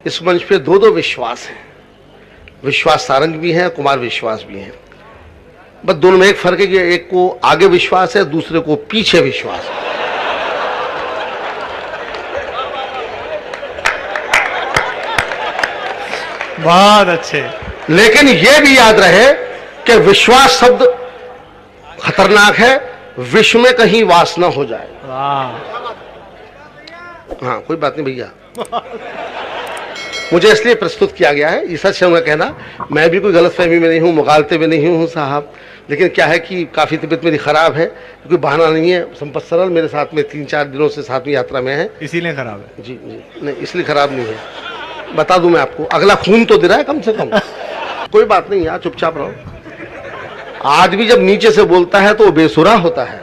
इस मंच पे दो दो विश्वास हैं, विश्वास सारंग भी हैं, कुमार विश्वास भी हैं। बस दोनों में एक फर्क है कि एक को आगे विश्वास है, दूसरे को पीछे विश्वास है। बहुत अच्छे। लेकिन यह भी याद रहे कि विश्वास शब्द खतरनाक है, विश्व में कहीं वास ना हो जाए। वाह। हाँ, कोई बात नहीं भैया, मुझे इसलिए प्रस्तुत किया गया है, ये सच है उनका कहना। मैं भी कोई गलतफहमी में नहीं हूँ, मुगालते में नहीं हूँ साहब। लेकिन क्या है कि काफ़ी तबीयत मेरी ख़राब है, कोई बहाना नहीं है। संपत सरल मेरे साथ में 3-4 दिनों से साथ में यात्रा में है, इसीलिए खराब है। जी जी, नहीं इसलिए ख़राब नहीं है। बता दूं मैं आपको, अगला खून तो दे रहा है कम से कम। कोई बात नहीं यार, चुपचाप रहो। आदमी जब नीचे से बोलता है तो वो बेसुरा होता है।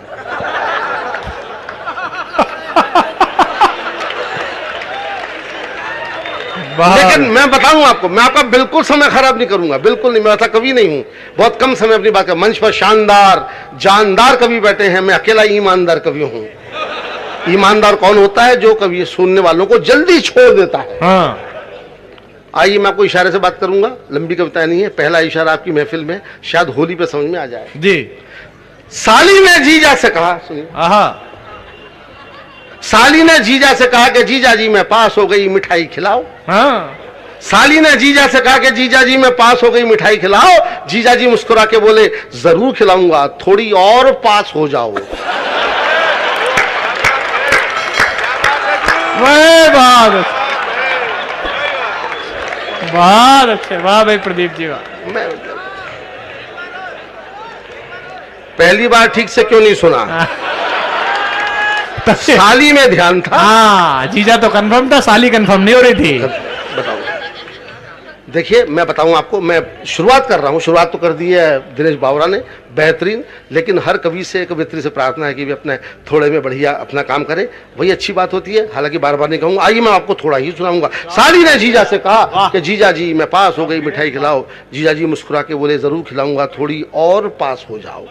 लेकिन मैं बताऊं आपको, मैं आपका बिल्कुल समय खराब नहीं करूंगा, बिल्कुल नहीं। मैं ऐसा कवि नहीं हूं, बहुत कम समय अपनी बात कर। मंच पर शानदार जानदार कवि बैठे हैं, मैं अकेला ईमानदार कवि हूं। ईमानदार कौन होता है? जो कवि सुनने वालों को जल्दी छोड़ देता है। हाँ। आइए मैं आपको इशारे से बात करूंगा, लंबी कविता नहीं है। पहला इशारा आपकी महफिल में शायद होली पे समझ में आ जाए जी। साली ने जीजा से कहा, सुनिए। साली ने जीजा से कहा कि जीजा जी मैं पास हो गई, मिठाई खिलाओ। हाँ। साली ने जीजा से कहा कि जीजा जी मैं पास हो गई, मिठाई खिलाओ। जीजा जी मुस्कुरा के बोले जरूर खिलाऊंगा, थोड़ी और पास हो जाओ। बहुत अच्छे, वाह भाई प्रदीप जी वाह। मैं पहली बार ठीक से क्यों नहीं सुना? साली में ध्यान था। हाँ, जीजा तो कंफर्म था, साली कंफर्म नहीं हो रही थी। बताओ, देखिए मैं बताऊं आपको, मैं शुरुआत कर रहा हूं। शुरुआत तो कर दी है दिनेश बावरा ने, बेहतरीन। लेकिन हर कवि से, कवियत्री से प्रार्थना है कि वे अपने थोड़े में बढ़िया अपना काम करे, वही अच्छी बात होती है। हालांकि बार बार नहीं कहूंगा, आइए मैं आपको थोड़ा ही सुनाऊंगा। साली ने जीजा से कहा कि जीजा जी मैं पास हो गई, मिठाई खिलाओ। जीजा जी मुस्कुरा के बोले जरूर खिलाऊंगा, थोड़ी और पास हो जाओ।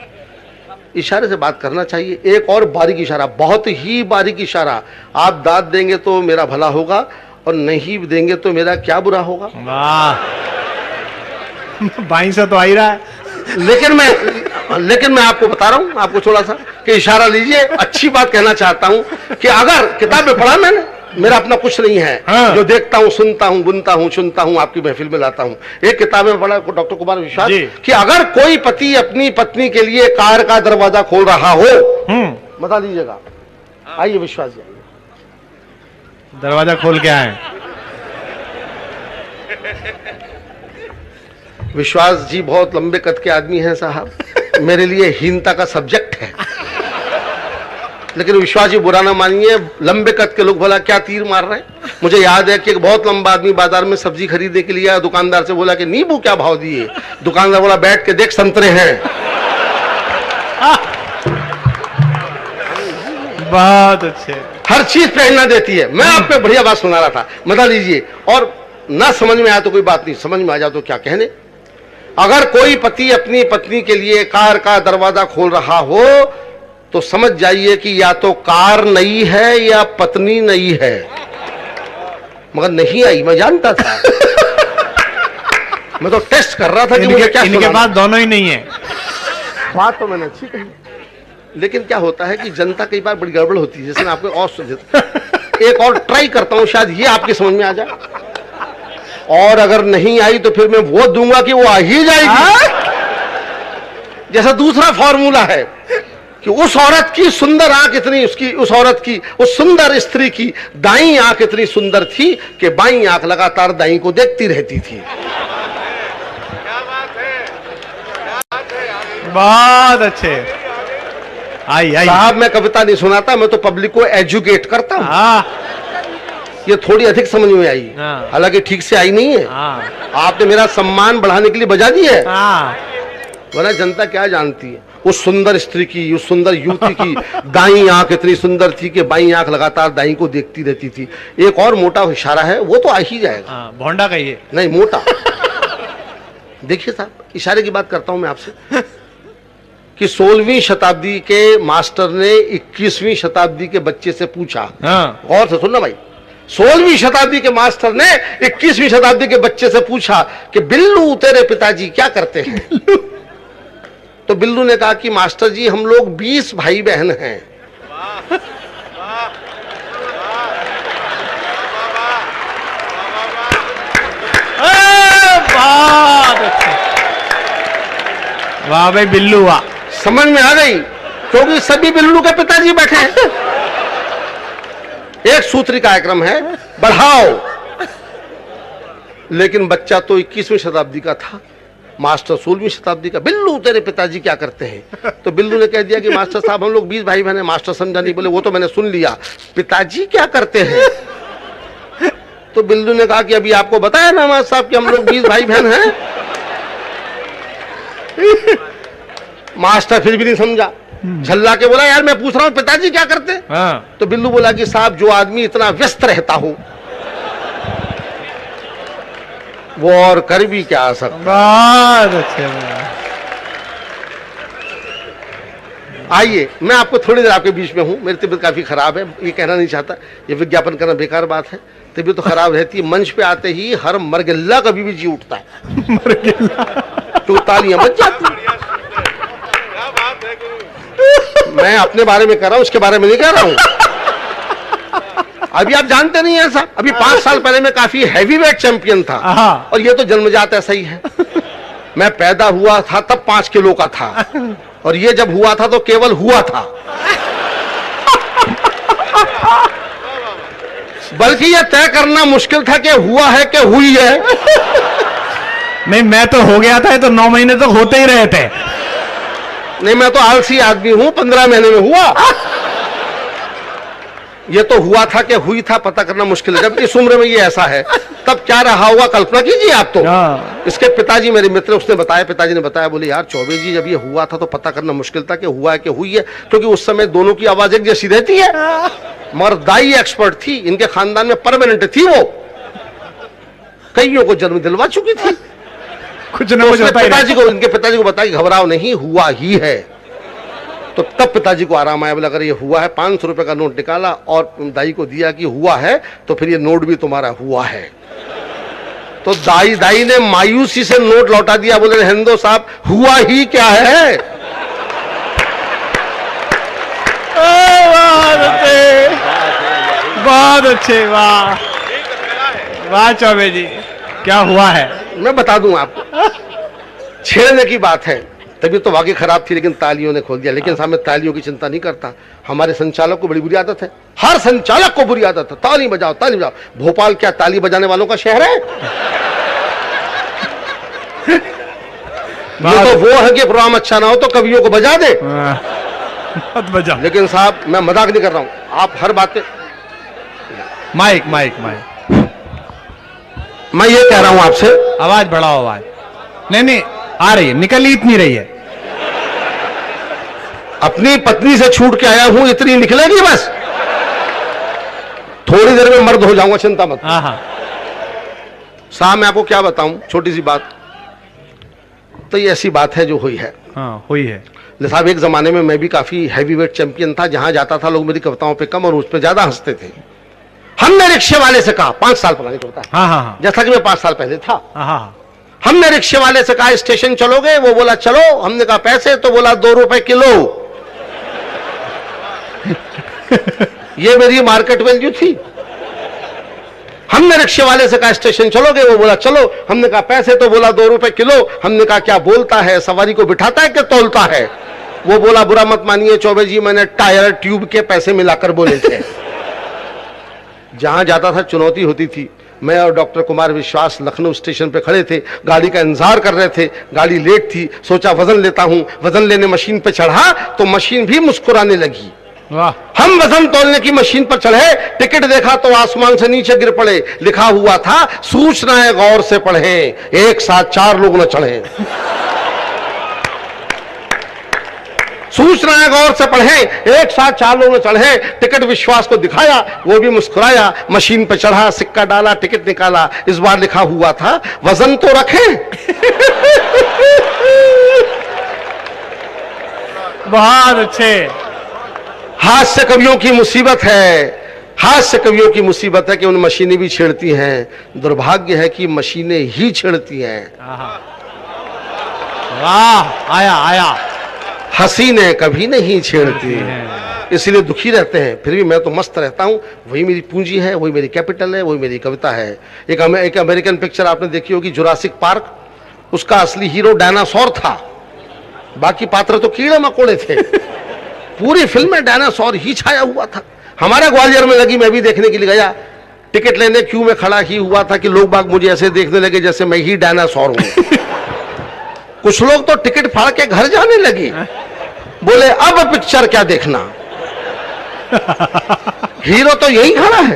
इशारे से बात करना चाहिए। एक और बारीक इशारा, बहुत ही बारीक इशारा। आप दाद देंगे तो मेरा भला होगा, और नहीं देंगे तो मेरा क्या बुरा होगा। वाह, बाई से तो आ ही रहा है। लेकिन मैं आपको बता रहा हूं, आपको थोड़ा सा कि इशारा लीजिए। अच्छी बात कहना चाहता हूं कि अगर किताब में पढ़ा मैंने, मेरा अपना कुछ नहीं है। हाँ। जो देखता हूं, सुनता हूं, बुनता हूं, चुनता हूं, आपकी महफिल में लाता हूं। एक किताब में पढ़ा डॉक्टर कुमार विश्वास कि अगर कोई पति अपनी पत्नी के लिए कार का दरवाजा खोल रहा हो, बता दीजिएगा। आइए विश्वास जी, दरवाजा खोल के आए। विश्वास जी बहुत लंबे कद के आदमी हैं साहब, मेरे लिए हीनता का सब्जेक्ट है। लेकिन विश्वास जी बुरा ना मानिए, लंबे कद के लोग भला क्या तीर मार रहे हैं। मुझे याद है कि एक बहुत लंबा आदमी बाजार में सब्जी खरीदने के लिए आया, दुकानदार से बोला कि नींबू क्या भाव दिए? दुकानदार बोला बैठ के देख संतरे हैं। बहुत अच्छे। हर चीज प्रेरणा देती है। मैं आप पे बढ़िया बात सुना रहा था, बता लीजिए। और ना समझ में आया तो कोई बात नहीं, समझ में आ जाए तो क्या कहने। अगर कोई पति अपनी पत्नी के लिए कार का दरवाजा खोल रहा हो तो समझ जाइए कि या तो कार नई है या पत्नी नई है। मगर नहीं आई, मैं जानता था। मैं तो टेस्ट कर रहा था कि मुझे क्या इनके पास दोनों ही नहीं है। बात तो मैंने अच्छी कही, लेकिन क्या होता है कि जनता कई बार बड़ी गड़बड़ होती है। जैसे मैं आपको और सुझाव, एक और ट्राई करता हूं, शायद ये आपकी समझ में आ जाए। और अगर नहीं आई तो फिर मैं वो दूंगा कि वो आ ही जाएगी। जैसा दूसरा फॉर्मूला है कि उस औरत की सुंदर आंख इतनी, उसकी उस औरत की, उस सुंदर स्त्री की दाईं आंख इतनी सुंदर थी कि बाईं आंख लगातार दाईं को देखती रहती थी। बहुत अच्छे। आई साहब मैं कविता नहीं सुनाता, मैं तो पब्लिक को एजुकेट करता हूं। ये थोड़ी अधिक समझ में आई, हालांकि ठीक से आई नहीं है। आपने मेरा सम्मान बढ़ाने के लिए बजा दी है, वरना जनता क्या जानती है उस सुंदर स्त्री की, उस सुंदर युवती की दाईं आंख इतनी सुंदर थी कि बाईं आंख लगातार दाईं को देखती रहती थी। एक और मोटा इशारा है, वो तो आ ही जाएगा। भोंडा कहिए, नहीं मोटा। देखिए साहब, इशारे की बात करता हूं मैं आपसे कि 16वीं शताब्दी के मास्टर ने 21वीं शताब्दी के बच्चे से पूछा, और से सुनना भाई, 16वीं शताब्दी के मास्टर ने 21वीं शताब्दी के बच्चे से पूछा कि बिल्लू तेरे पिताजी क्या करते हैं? तो बिल्लू ने कहा कि मास्टर जी हम लोग 20 भाई बहन हैं। बहुत अच्छे, वाह भाई बिल्लू वाह। समझ में आ गई? क्योंकि सभी बिल्लू के पिताजी बैठे हैं। एक सूत्री कार्यक्रम है, बढ़ाओ। लेकिन बच्चा तो 21वीं शताब्दी का था, मास्टर 16वीं शताब्दी का। बिल्लू तेरे पिताजी क्या करते हैं? तो बिल्लू ने कह दिया कि मास्टर साहब हम लोग 20 भाई बहन हैं। मास्टर समझा नहीं, बोले वो तो मैंने सुन लिया, पिताजी क्या करते हैं? तो बिल्लू ने कहा कि अभी आपको बताया ना मास्टर साहब कि हम लोग 20 भाई बहन हैं। मास्टर फिर भी नहीं समझा, झल्ला के बोला यार मैं पूछ रहा हूं पिताजी क्या करते हैं? हाँ। तो बिल्लू बोला कि साहब जो आदमी इतना व्यस्त रहता हो वो और कर भी क्या सकता। बहुत अच्छे। आइए मैं आपको थोड़ी देर आपके बीच में हूं, मेरी तबीयत काफी खराब है, ये कहना नहीं चाहता, ये विज्ञापन करना बेकार बात है। तबीयत तो खराब रहती है, मंच पे आते ही हर मरगिल्ला कभी भी जी उठता है, मरगिल्ला तो तालियां बज जाती। मैं अपने बारे में कह रहा हूं, उसके बारे में नहीं कह रहा हूं। अभी आप जानते नहीं है ऐसा, अभी 5 साल पहले मैं काफी हैवीवेट चैंपियन था, और ये तो जन्मजात ऐसा ही है। मैं पैदा हुआ था तब 5 किलो का था, और ये जब हुआ था तो केवल हुआ था, बल्कि यह तय करना मुश्किल था कि हुआ है कि हुई है। नहीं मैं तो हो गया था, ये तो 9 महीने तक होते ही रहे थे। नहीं मैं तो आलसी आदमी हूं, 15 महीने में हुआ। ये तो हुआ था कि हुई था पता करना मुश्किल है। जब इस उम्र में ये ऐसा है तब क्या रहा होगा कल्पना कीजिए आप। तो इसके पिताजी मेरे मित्र, उसने बताया, पिताजी ने बताया, बोले यार चौबे जी जब ये हुआ था तो पता करना मुश्किल था कि हुआ है कि हुई है, क्योंकि उस समय दोनों की आवाज एक जैसी रहती है। मगर दाई एक्सपर्ट थी, इनके खानदान में परमानेंट थी, वो कईयों को जन्म दिलवा चुकी थी। कुछ ना कुछ पिताजी को, इनके पिताजी को बताया कि घबराओ नहीं, हुआ ही है। तो तब पिताजी को आराम आया, बोला अगर ये हुआ है, 500 रुपए का नोट निकाला और दाई को दिया कि हुआ है तो फिर ये नोट भी तुम्हारा हुआ है। तो दाई ने मायूसी से नोट लौटा दिया, बोले हिंदो साहब हुआ ही क्या है। बहुत अच्छे, वाह वाह चौबे जी, क्या हुआ है? मैं बता दूं आपको, छेड़ने की बात है, तबीयत तो वाकई खराब थी लेकिन तालियों ने खोल दिया। लेकिन साहब मैं तालियों की चिंता नहीं करता, हमारे संचालक को बड़ी बुरी आदत है, हर संचालक को बुरी आदत है, ताली बजाओ ताली बजाओ। भोपाल क्या ताली बजाने वालों का शहर है? ये तो वो है कि प्रोग्राम अच्छा ना हो तो कवियों को बजा दे, मत बजा। लेकिन साहब मैं मजाक नहीं कर रहा हूं, आप हर बात पे माइक माइक माइक, मैं ये कह रहा हूं आपसे, आवाज बढ़ाओ, आवाज नहीं आ रही है, निकल ही इतनी रही है। अपनी पत्नी से छूट के आया हूं, इतनी निकलेगी बस, थोड़ी देर में मर्द हो जाऊंगा, चिंता मत। साहब मैं आपको क्या बताऊं, छोटी सी बात, तो ये ऐसी बात है जो हुई है। हाँ हुई है। साहब एक जमाने में मैं भी काफी हैवीवेट चैंपियन था, जहां जाता था लोग मेरी कविताओं पे कम और उस पे ज्यादा हंसते थे। हमने रिक्शे वाले से कहा, 5 साल पुरानी कविता, हाँ, जैसा कि मैं 5 साल पहले था। हाँ। हमने रिक्शे वाले से कहा स्टेशन चलोगे? वो बोला चलो। हमने कहा पैसे? तो बोला 2 रुपए किलो। ये मेरी मार्केट वैल्यू थी। हमने रिक्शे वाले से कहा स्टेशन चलोगे? वो बोला चलो। हमने कहा पैसे? तो बोला 2 रुपए किलो। हमने कहा क्या बोलता है, सवारी को बिठाता है कि तौलता है? वो बोला बुरा मत मानिए चौबे जी, मैंने टायर ट्यूब के पैसे मिलाकर बोले थे। जहां जाता था चुनौती होती थी। मैं और डॉक्टर कुमार विश्वास लखनऊ स्टेशन पे खड़े थे, गाड़ी का इंतजार कर रहे थे, गाड़ी लेट थी, सोचा वजन लेता हूं। वजन लेने मशीन पे चढ़ा तो मशीन भी मुस्कुराने लगी। वाह। हम वजन तोलने की मशीन पर चढ़े, टिकट देखा तो आसमान से नीचे गिर पड़े। लिखा हुआ था सूचनाएं गौर से पढ़े, एक साथ 4 लोग न चढ़े। सूचनाएं गौर से पढ़े, एक साथ 4 लोग चढ़े। टिकट विश्वास को दिखाया, वो भी मुस्कुराया। मशीन पर चढ़ा, सिक्का डाला, टिकट निकाला। इस बार लिखा हुआ था वजन तो रखें। बहुत अच्छे। हास्य कवियों की मुसीबत है, हास्य कवियों की मुसीबत है कि उन मशीनें भी छेड़ती हैं, दुर्भाग्य है कि मशीनें ही छेड़ती हैं। वाह, आया आया। हसीनें कभी नहीं छेड़ती, इसलिए दुखी रहते हैं। फिर भी मैं तो मस्त रहता हूं, वही मेरी पूंजी है, वही मेरी कैपिटल है, वही मेरी कविता है। एक अमेरिकन पिक्चर आपने देखी होगी, जुरासिक पार्क। उसका असली हीरो डायनासोर था, बाकी पात्र तो कीड़े मकोड़े थे। पूरी फिल्म में डायनासोर ही छाया हुआ था। हमारे ग्वालियर में लगी, मैं भी देखने के लिए गया। टिकट लेने क्यू में खड़ा ही हुआ था कि लोग बाग मुझे ऐसे देखने लगे जैसे मैं ही डायनासोर हूं। कुछ लोग तो टिकट फाड़ के घर जाने लगे, बोले अब पिक्चर क्या देखना, हीरो तो यही खड़ा है।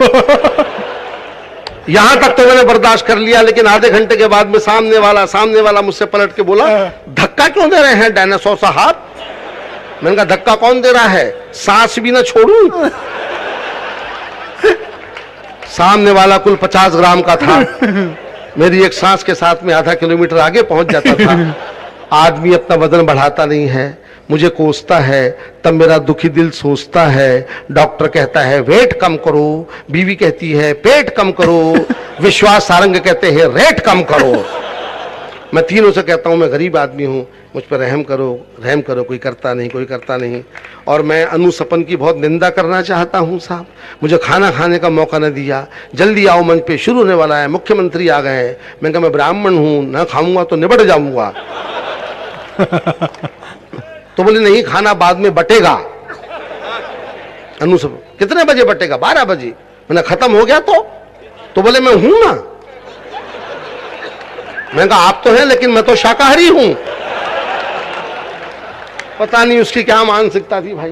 यहां तक तो मैंने बर्दाश्त कर लिया, लेकिन आधे घंटे के बाद में सामने वाला मुझसे पलट के बोला, धक्का क्यों दे रहे हैं डायनासोर साहब? मैंने कहा धक्का कौन दे रहा है, सांस भी ना छोड़ूं? सामने वाला कुल 50 ग्राम का था, मेरी एक सांस के साथ में आधा किलोमीटर आगे पहुंच जाता था। आदमी अपना वजन बढ़ाता नहीं है, मुझे कोसता है, तब मेरा दुखी दिल सोचता है। डॉक्टर कहता है वेट कम करो, बीवी कहती है पेट कम करो, विश्वास सारंग कहते हैं रेट कम करो। मैं तीनों से कहता हूं मैं गरीब आदमी हूं, मुझ पर रहम करो, कोई करता नहीं। और मैं अनु सपन की बहुत निंदा करना चाहता हूं साहब, मुझे खाना खाने का मौका न दिया। जल्दी आओ, मंच पे शुरू होने वाला है, मुख्यमंत्री आ गए हैं। मैंने कहा मैं ब्राह्मण हूं, ना खाऊंगा तो निबट जाऊंगा। तो बोले नहीं, खाना बाद में बटेगा। अनु सपन कितने बजे बटेगा? 12 बजे। मैंने खत्म हो गया तो बोले मैं हूं ना। मैंने कहा आप तो हैं, लेकिन मैं तो शाकाहारी हूं। पता नहीं उसकी क्या मानसिकता थी भाई,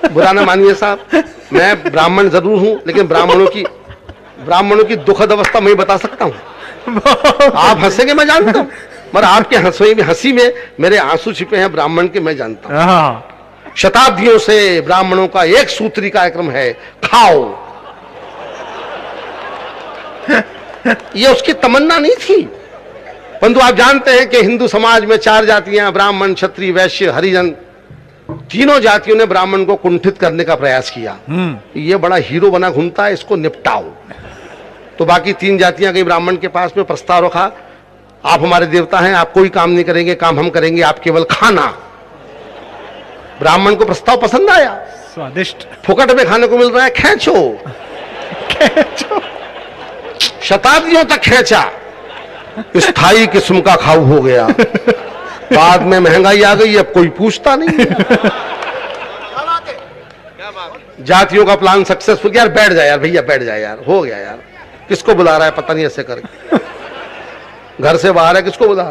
बुरा ना मानिए साहब। मैं ब्राह्मण जरूर हूं, लेकिन ब्राह्मणों की दुखद अवस्था मैं बता सकता हूं। आप हंसेंगे मैं जानता हूं, मगर आपके हंसी में मेरे आंसू छिपे हैं ब्राह्मण के, मैं जानता हूं। शताब्दियों से ब्राह्मणों का एक सूत्री कार्यक्रम है, खाओ। ये उसकी तमन्ना नहीं थी, परंतु आप जानते हैं कि हिंदू समाज में 4 जातियां, ब्राह्मण, क्षत्रिय, वैश्य, हरिजन, तीनों जातियों ने ब्राह्मण को कुंठित करने का प्रयास किया। ये बड़ा हीरो बना घूमता है, इसको निपटाओ। तो बाकी 3 जातियां गई ब्राह्मण के पास में, प्रस्ताव रखा, आप हमारे देवता हैं, आप कोई काम नहीं करेंगे, काम हम करेंगे, आप केवल खाना। ब्राह्मण को प्रस्ताव पसंद आया, स्वादिष्ट, फुकट में खाने को मिल रहा है, खींचो। शताब्दियों तक खींचा, स्थायी किस्म का खाऊ हो गया। बाद में महंगाई आ गई, अब कोई पूछता नहीं। जातियों का प्लान सक्सेसफुल। यार बैठ जाए यार, भैया बैठ जाए यार, हो गया यार। किसको बुला रहा है पता नहीं ऐसे करके, घर से बाहर है, किसको बुला?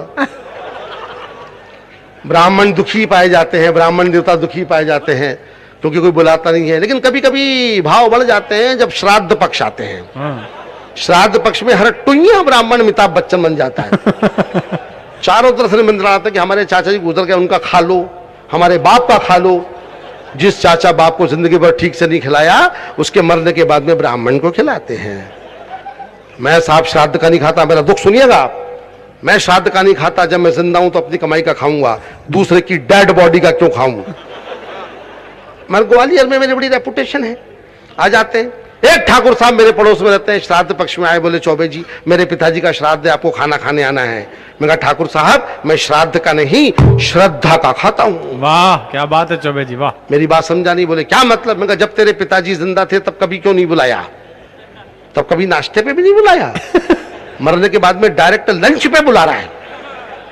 ब्राह्मण दुखी पाए जाते हैं, ब्राह्मण देवता दुखी पाए जाते हैं, क्योंकि कोई बुलाता नहीं है। लेकिन कभी कभी भाव बढ़ जाते हैं जब श्राद्ध पक्ष आते हैं। श्राद्ध पक्ष में हर टुइया ब्राह्मण अमिताभ बच्चन बन जाता है। चारों तरफ से निमंत्रण आता है कि हमारे चाचा जी गुजर गए, उनका खा लो, हमारे बाप का खा लो। जिस चाचा बाप को जिंदगी भर ठीक से नहीं खिलाया, उसके मरने के बाद में ब्राह्मण को खिलाते हैं। मैं साहब श्राद्ध का नहीं खाता, मेरा दुख सुनिएगा आप। मैं श्राद्ध का नहीं खाता, जब मैं जिंदा हूं तो अपनी कमाई का खाऊंगा, दूसरे की डेड बॉडी का क्यों खाऊं? मैं ग्वालियर में मेरी बड़ी रेपुटेशन है। आ जाते हैं, एक ठाकुर साहब मेरे पड़ोस में रहते हैं, श्राद्ध पक्ष में आए, बोले चौबे जी मेरे पिताजी का श्राद्ध है, आपको खाना खाने आना है। मैं कहा ठाकुर साहब मैं श्राद्ध का नहीं श्रद्धा का खाता हूं। वाह क्या बात है चौबे जी, वाह। मेरी बात समझा नहीं, बोले क्या मतलब? मैं कहा जब तेरे पिताजी जिंदा थे तब कभी क्यों नहीं बुलाया? तब कभी नाश्ते पे भी नहीं बुलाया, मरने के बाद में डायरेक्ट लंच पे बुला रहा है।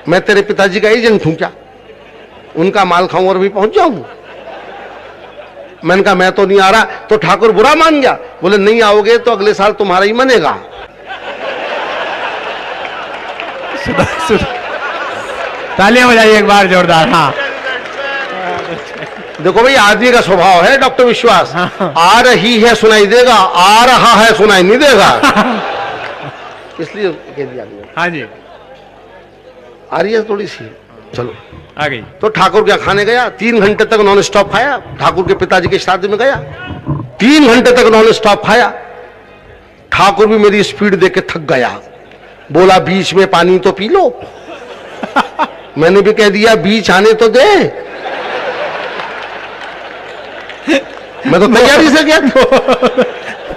मैं तेरे पिताजी का एजेंट हूं क्या? उनका माल खाऊं और भी पहुंच जाऊं? मैंने कहा मैं तो नहीं आ रहा। तो ठाकुर बुरा मान गया, बोले नहीं आओगे तो अगले साल तुम्हारा ही मनेगा। तालियां बजाइए एक बार जोरदार। हाँ देखो भाई आदमी का स्वभाव है डॉक्टर विश्वास, आ रही है सुनाई देगा, आ रहा है सुनाई नहीं देगा। इसलिए कह दिया। हाँ जी आ रही है थोड़ी सी, चलो आ गई। तो ठाकुर क्या खाने गया, 3 घंटे तक नॉन स्टॉप खाया। ठाकुर के पिताजी के श्राद्ध में गया, 3 घंटे तक नॉन स्टॉप खाया। ठाकुर भी मेरी स्पीड देख के थक गया, बोला बीच में पानी तो पी लो। मैंने भी कह दिया बीच आने तो दे। मैं तो तैयारी से गया।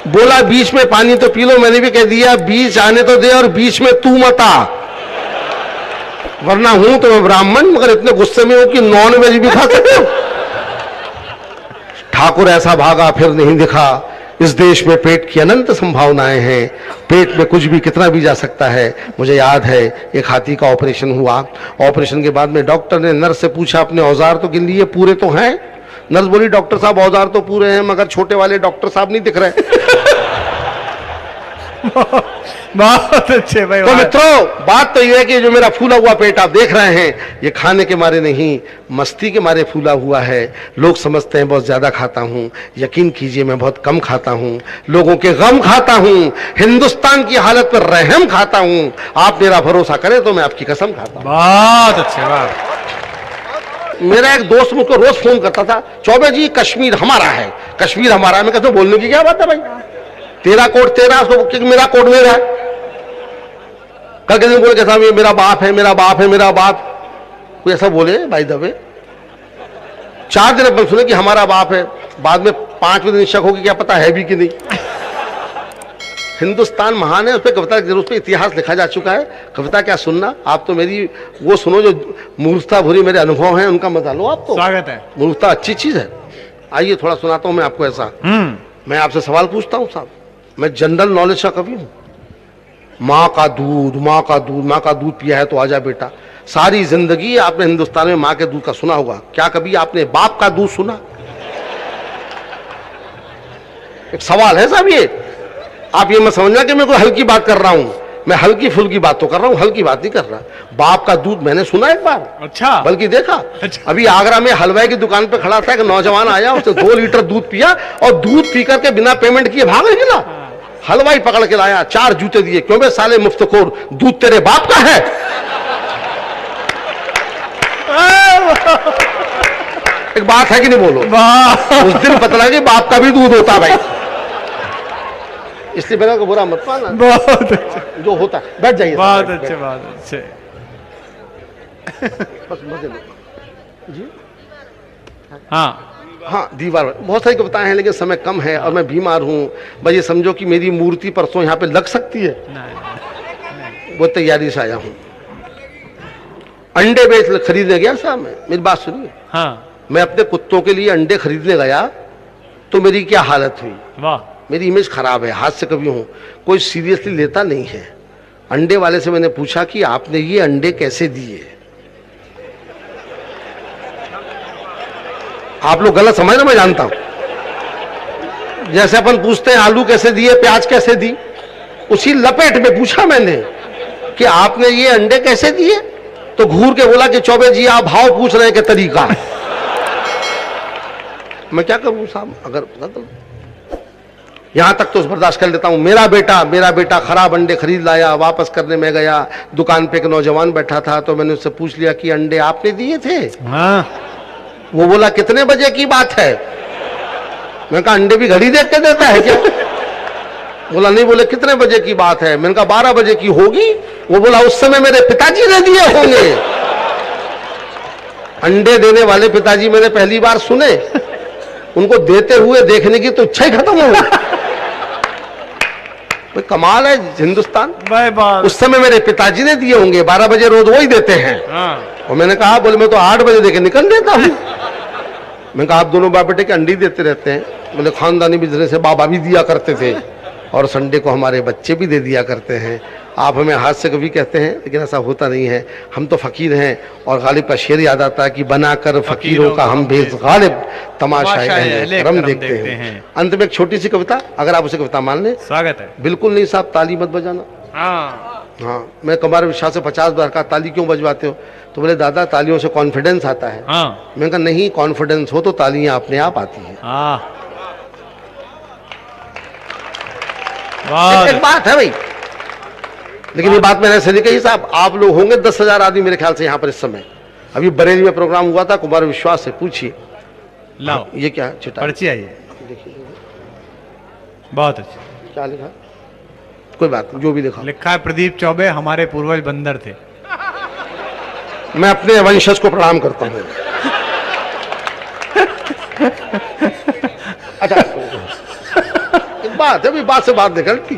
बोला बीच में पानी तो पी लो, मैंने भी कह दिया बीच आने तो दे और बीच में तू मत आ, वरना हूं तो मैं ब्राह्मण मगर इतने गुस्से में हूं कि नॉन वेज भी खा सकते हो। ठाकुर ऐसा भागा फिर नहीं दिखा, इस देश में पेट की अनंत संभावनाएं हैं, पेट में कुछ भी कितना भी जा सकता है। मुझे याद है एक हाथी का ऑपरेशन हुआ, ऑपरेशन के बाद में डॉक्टर ने नर्स से पूछा अपने औजार तो गिन लिए, पूरे तो हैं? नर्स बोली डॉक्टर साहब औजार तो पूरे हैं मगर छोटे वाले डॉक्टर साहब नहीं दिख रहे। बहुत अच्छे भाई। तो मित्रों बात तो यह है कि जो मेरा फूला हुआ पेट आप देख रहे हैं ये खाने के मारे नहीं, मस्ती के मारे फूला हुआ है। लोग समझते हैं बहुत ज्यादा खाता हूं, यकीन कीजिए मैं बहुत कम खाता हूं। लोगों के गम खाता हूं, हिंदुस्तान की हालत पर रहम खाता हूं। आप मेरा भरोसा करें तो मैं आपकी कसम खाता हूं। बहुत अच्छे बात। मेरा एक दोस्त मुझको रोज फोन करता था, चौबे जी कश्मीर हमारा है, कश्मीर हमारा है। मैं कहता बोलने की क्या बात है भाई, तेरा कोट तेरा, उसको मेरा कोट मेरा है। कल के दिन बोले कैसा ये मेरा बाप है, मेरा बाप है, मेरा बाप, कोई ऐसा बोले भाई दबे। 4 दिन अपन सुने कि हमारा बाप है, बाद में 5वें दिन शक होगी क्या पता है भी कि नहीं। हिंदुस्तान महान है, उस पर कविता उस पर इतिहास लिखा जा चुका है। कविता क्या सुनना, आप तो मेरी वो सुनो जो मूर्खता भरी मेरे अनुभव हैं उनका मजा लो। आप तो स्वागत है। मूर्खता अच्छी चीज है। आइए थोड़ा सुनाता हूं मैं आपको ऐसा। मैं आपसे सवाल पूछता हूं साहब, मैं जनरल नॉलेज का कवि हूं। माँ का दूध, माँ का दूध, माँ का दूध पिया है तो आजा बेटा। सारी जिंदगी आपने हिंदुस्तान में माँ के दूध का सुना होगा, क्या कभी आपने बाप का दूध सुना? एक सवाल है साहब ये। आप ये मत समझना कि मैं कोई हल्की बात कर रहा हूं, मैं हल्की फुल्की बात तो कर रहा हूं, हल्की बात नहीं कर रहा। बाप का दूध मैंने सुना एक बार, अच्छा, बल्कि देखा। अच्छा। अभी आगरा में हलवाई की दुकान पे खड़ा था, एक नौजवान आया, उसने 2 लीटर दूध पिया और दूध पी करके बिना पेमेंट किए भाग निकला। हलवाई पकड़ के लाया, 4 जूते दिए, क्यों बे साले मुफ्तखोर, दूध तेरे बाप का है? एक बात है कि नहीं बोलो? उस दिन पता लगा कि बाप का भी दूध होता भाई, इसलिए मेरा को बुरा मत मानना। बहुत अच्छे, जो होता है बैठ जाइए। बहुत अच्छे, बहुत अच्छे। बस मजे लो जी। हाँ हाँ, दीवार बहुत सारी कविताएं हैं लेकिन समय कम है और मैं बीमार हूँ। बस ये समझो कि मेरी मूर्ति परसों यहाँ पे लग सकती है, नहीं। वो तैयारी से आया हूँ। अंडे बेच खरीदने गया साहब मैं, मेरी बात सुनिए। हाँ, मैं अपने कुत्तों के लिए अंडे खरीदने गया तो मेरी क्या हालत हुई। वाह, मेरी इमेज खराब है, हाथ से कभी हूँ, कोई सीरियसली लेता नहीं है। अंडे वाले से मैंने पूछा कि आपने ये अंडे कैसे दिए? आप लोग गलत समझ रहे, मैं जानता हूं। जैसे अपन पूछते हैं आलू कैसे दिए, प्याज कैसे दी, उसी लपेट में पूछा मैंने कि आपने ये अंडे कैसे दिए? तो घूर के बोला कि चौबे जी आप भाव पूछ रहे के तरीका। मैं क्या करूं साहब, अगर यहां तक तो बर्दाश्त कर लेता हूं। मेरा बेटा खराब अंडे खरीद लाया, वापस करने में गया, दुकान पे एक नौजवान बैठा था तो मैंने उससे पूछ लिया कि अंडे आपने दिए थे? हाँ। वो बोला कितने बजे की बात है? मैंने कहा अंडे भी घड़ी देख के देता है क्या? बोला नहीं। बोले कितने बजे की बात है? मैंने कहा 12 बजे की होगी। वो बोला उस समय मेरे पिताजी ने दिए होंगे। अंडे देने वाले पिताजी मैंने पहली बार सुने, उनको देते हुए देखने की तो इच्छा ही खत्म हो गई। कमाल है हिंदुस्तान। उस समय मेरे पिताजी ने दिए होंगे, 12 बजे रोज वही देते हैं। और मैंने कहा बोले मैं तो 8 बजे देके निकल देता हूं। मैंने कहा आप दोनों बाप बेटे के अंडे देते रहते हैं? बोले खानदानी बिजनेस है, बाबा भी दिया करते थे और संडे को हमारे बच्चे भी दे दिया करते हैं। आप हमें हाथ से कभी कहते हैं लेकिन ऐसा होता नहीं है, हम तो फकीर हैं। और गालिब का शेर याद आता है कि बनाकर फकीरों का हम बेस गालिब तमाशाए अहले करम देखते हैं। अंत में एक छोटी सी कविता, अगर आप उसे कविता मान लें। स्वागत है। बिल्कुल नहीं साहब, ताली मत बजाना। हाँ, मैं कमार विश्वास से 50 बार कहा ताली क्यों बजवाते हो? तो बोले दादा तालियों से कॉन्फिडेंस आता है। मैंने कहा नहीं, कॉन्फिडेंस हो तो तालियां अपने आप आती हैं। एक बात है भाई, लेकिन ये बात मैंने ऐसे नहीं कही साहब। आप लोग होंगे 10,000 आदमी मेरे ख्याल से यहाँ पर इस समय। अभी बरेली में प्रोग्राम हुआ था, कुमार विश्वास से पूछिए। लाओ ये क्या चिट्ठा पर्ची आई है, देखिए। बहुत अच्छा। क्या लिखा? कोई बात नहीं, जो भी लिखा है प्रदीप चौबे हमारे पूर्वज बंदर थे। मैं अपने वंशज को प्रणाम करता हूँ। बात है, अभी बात से बात निकलती।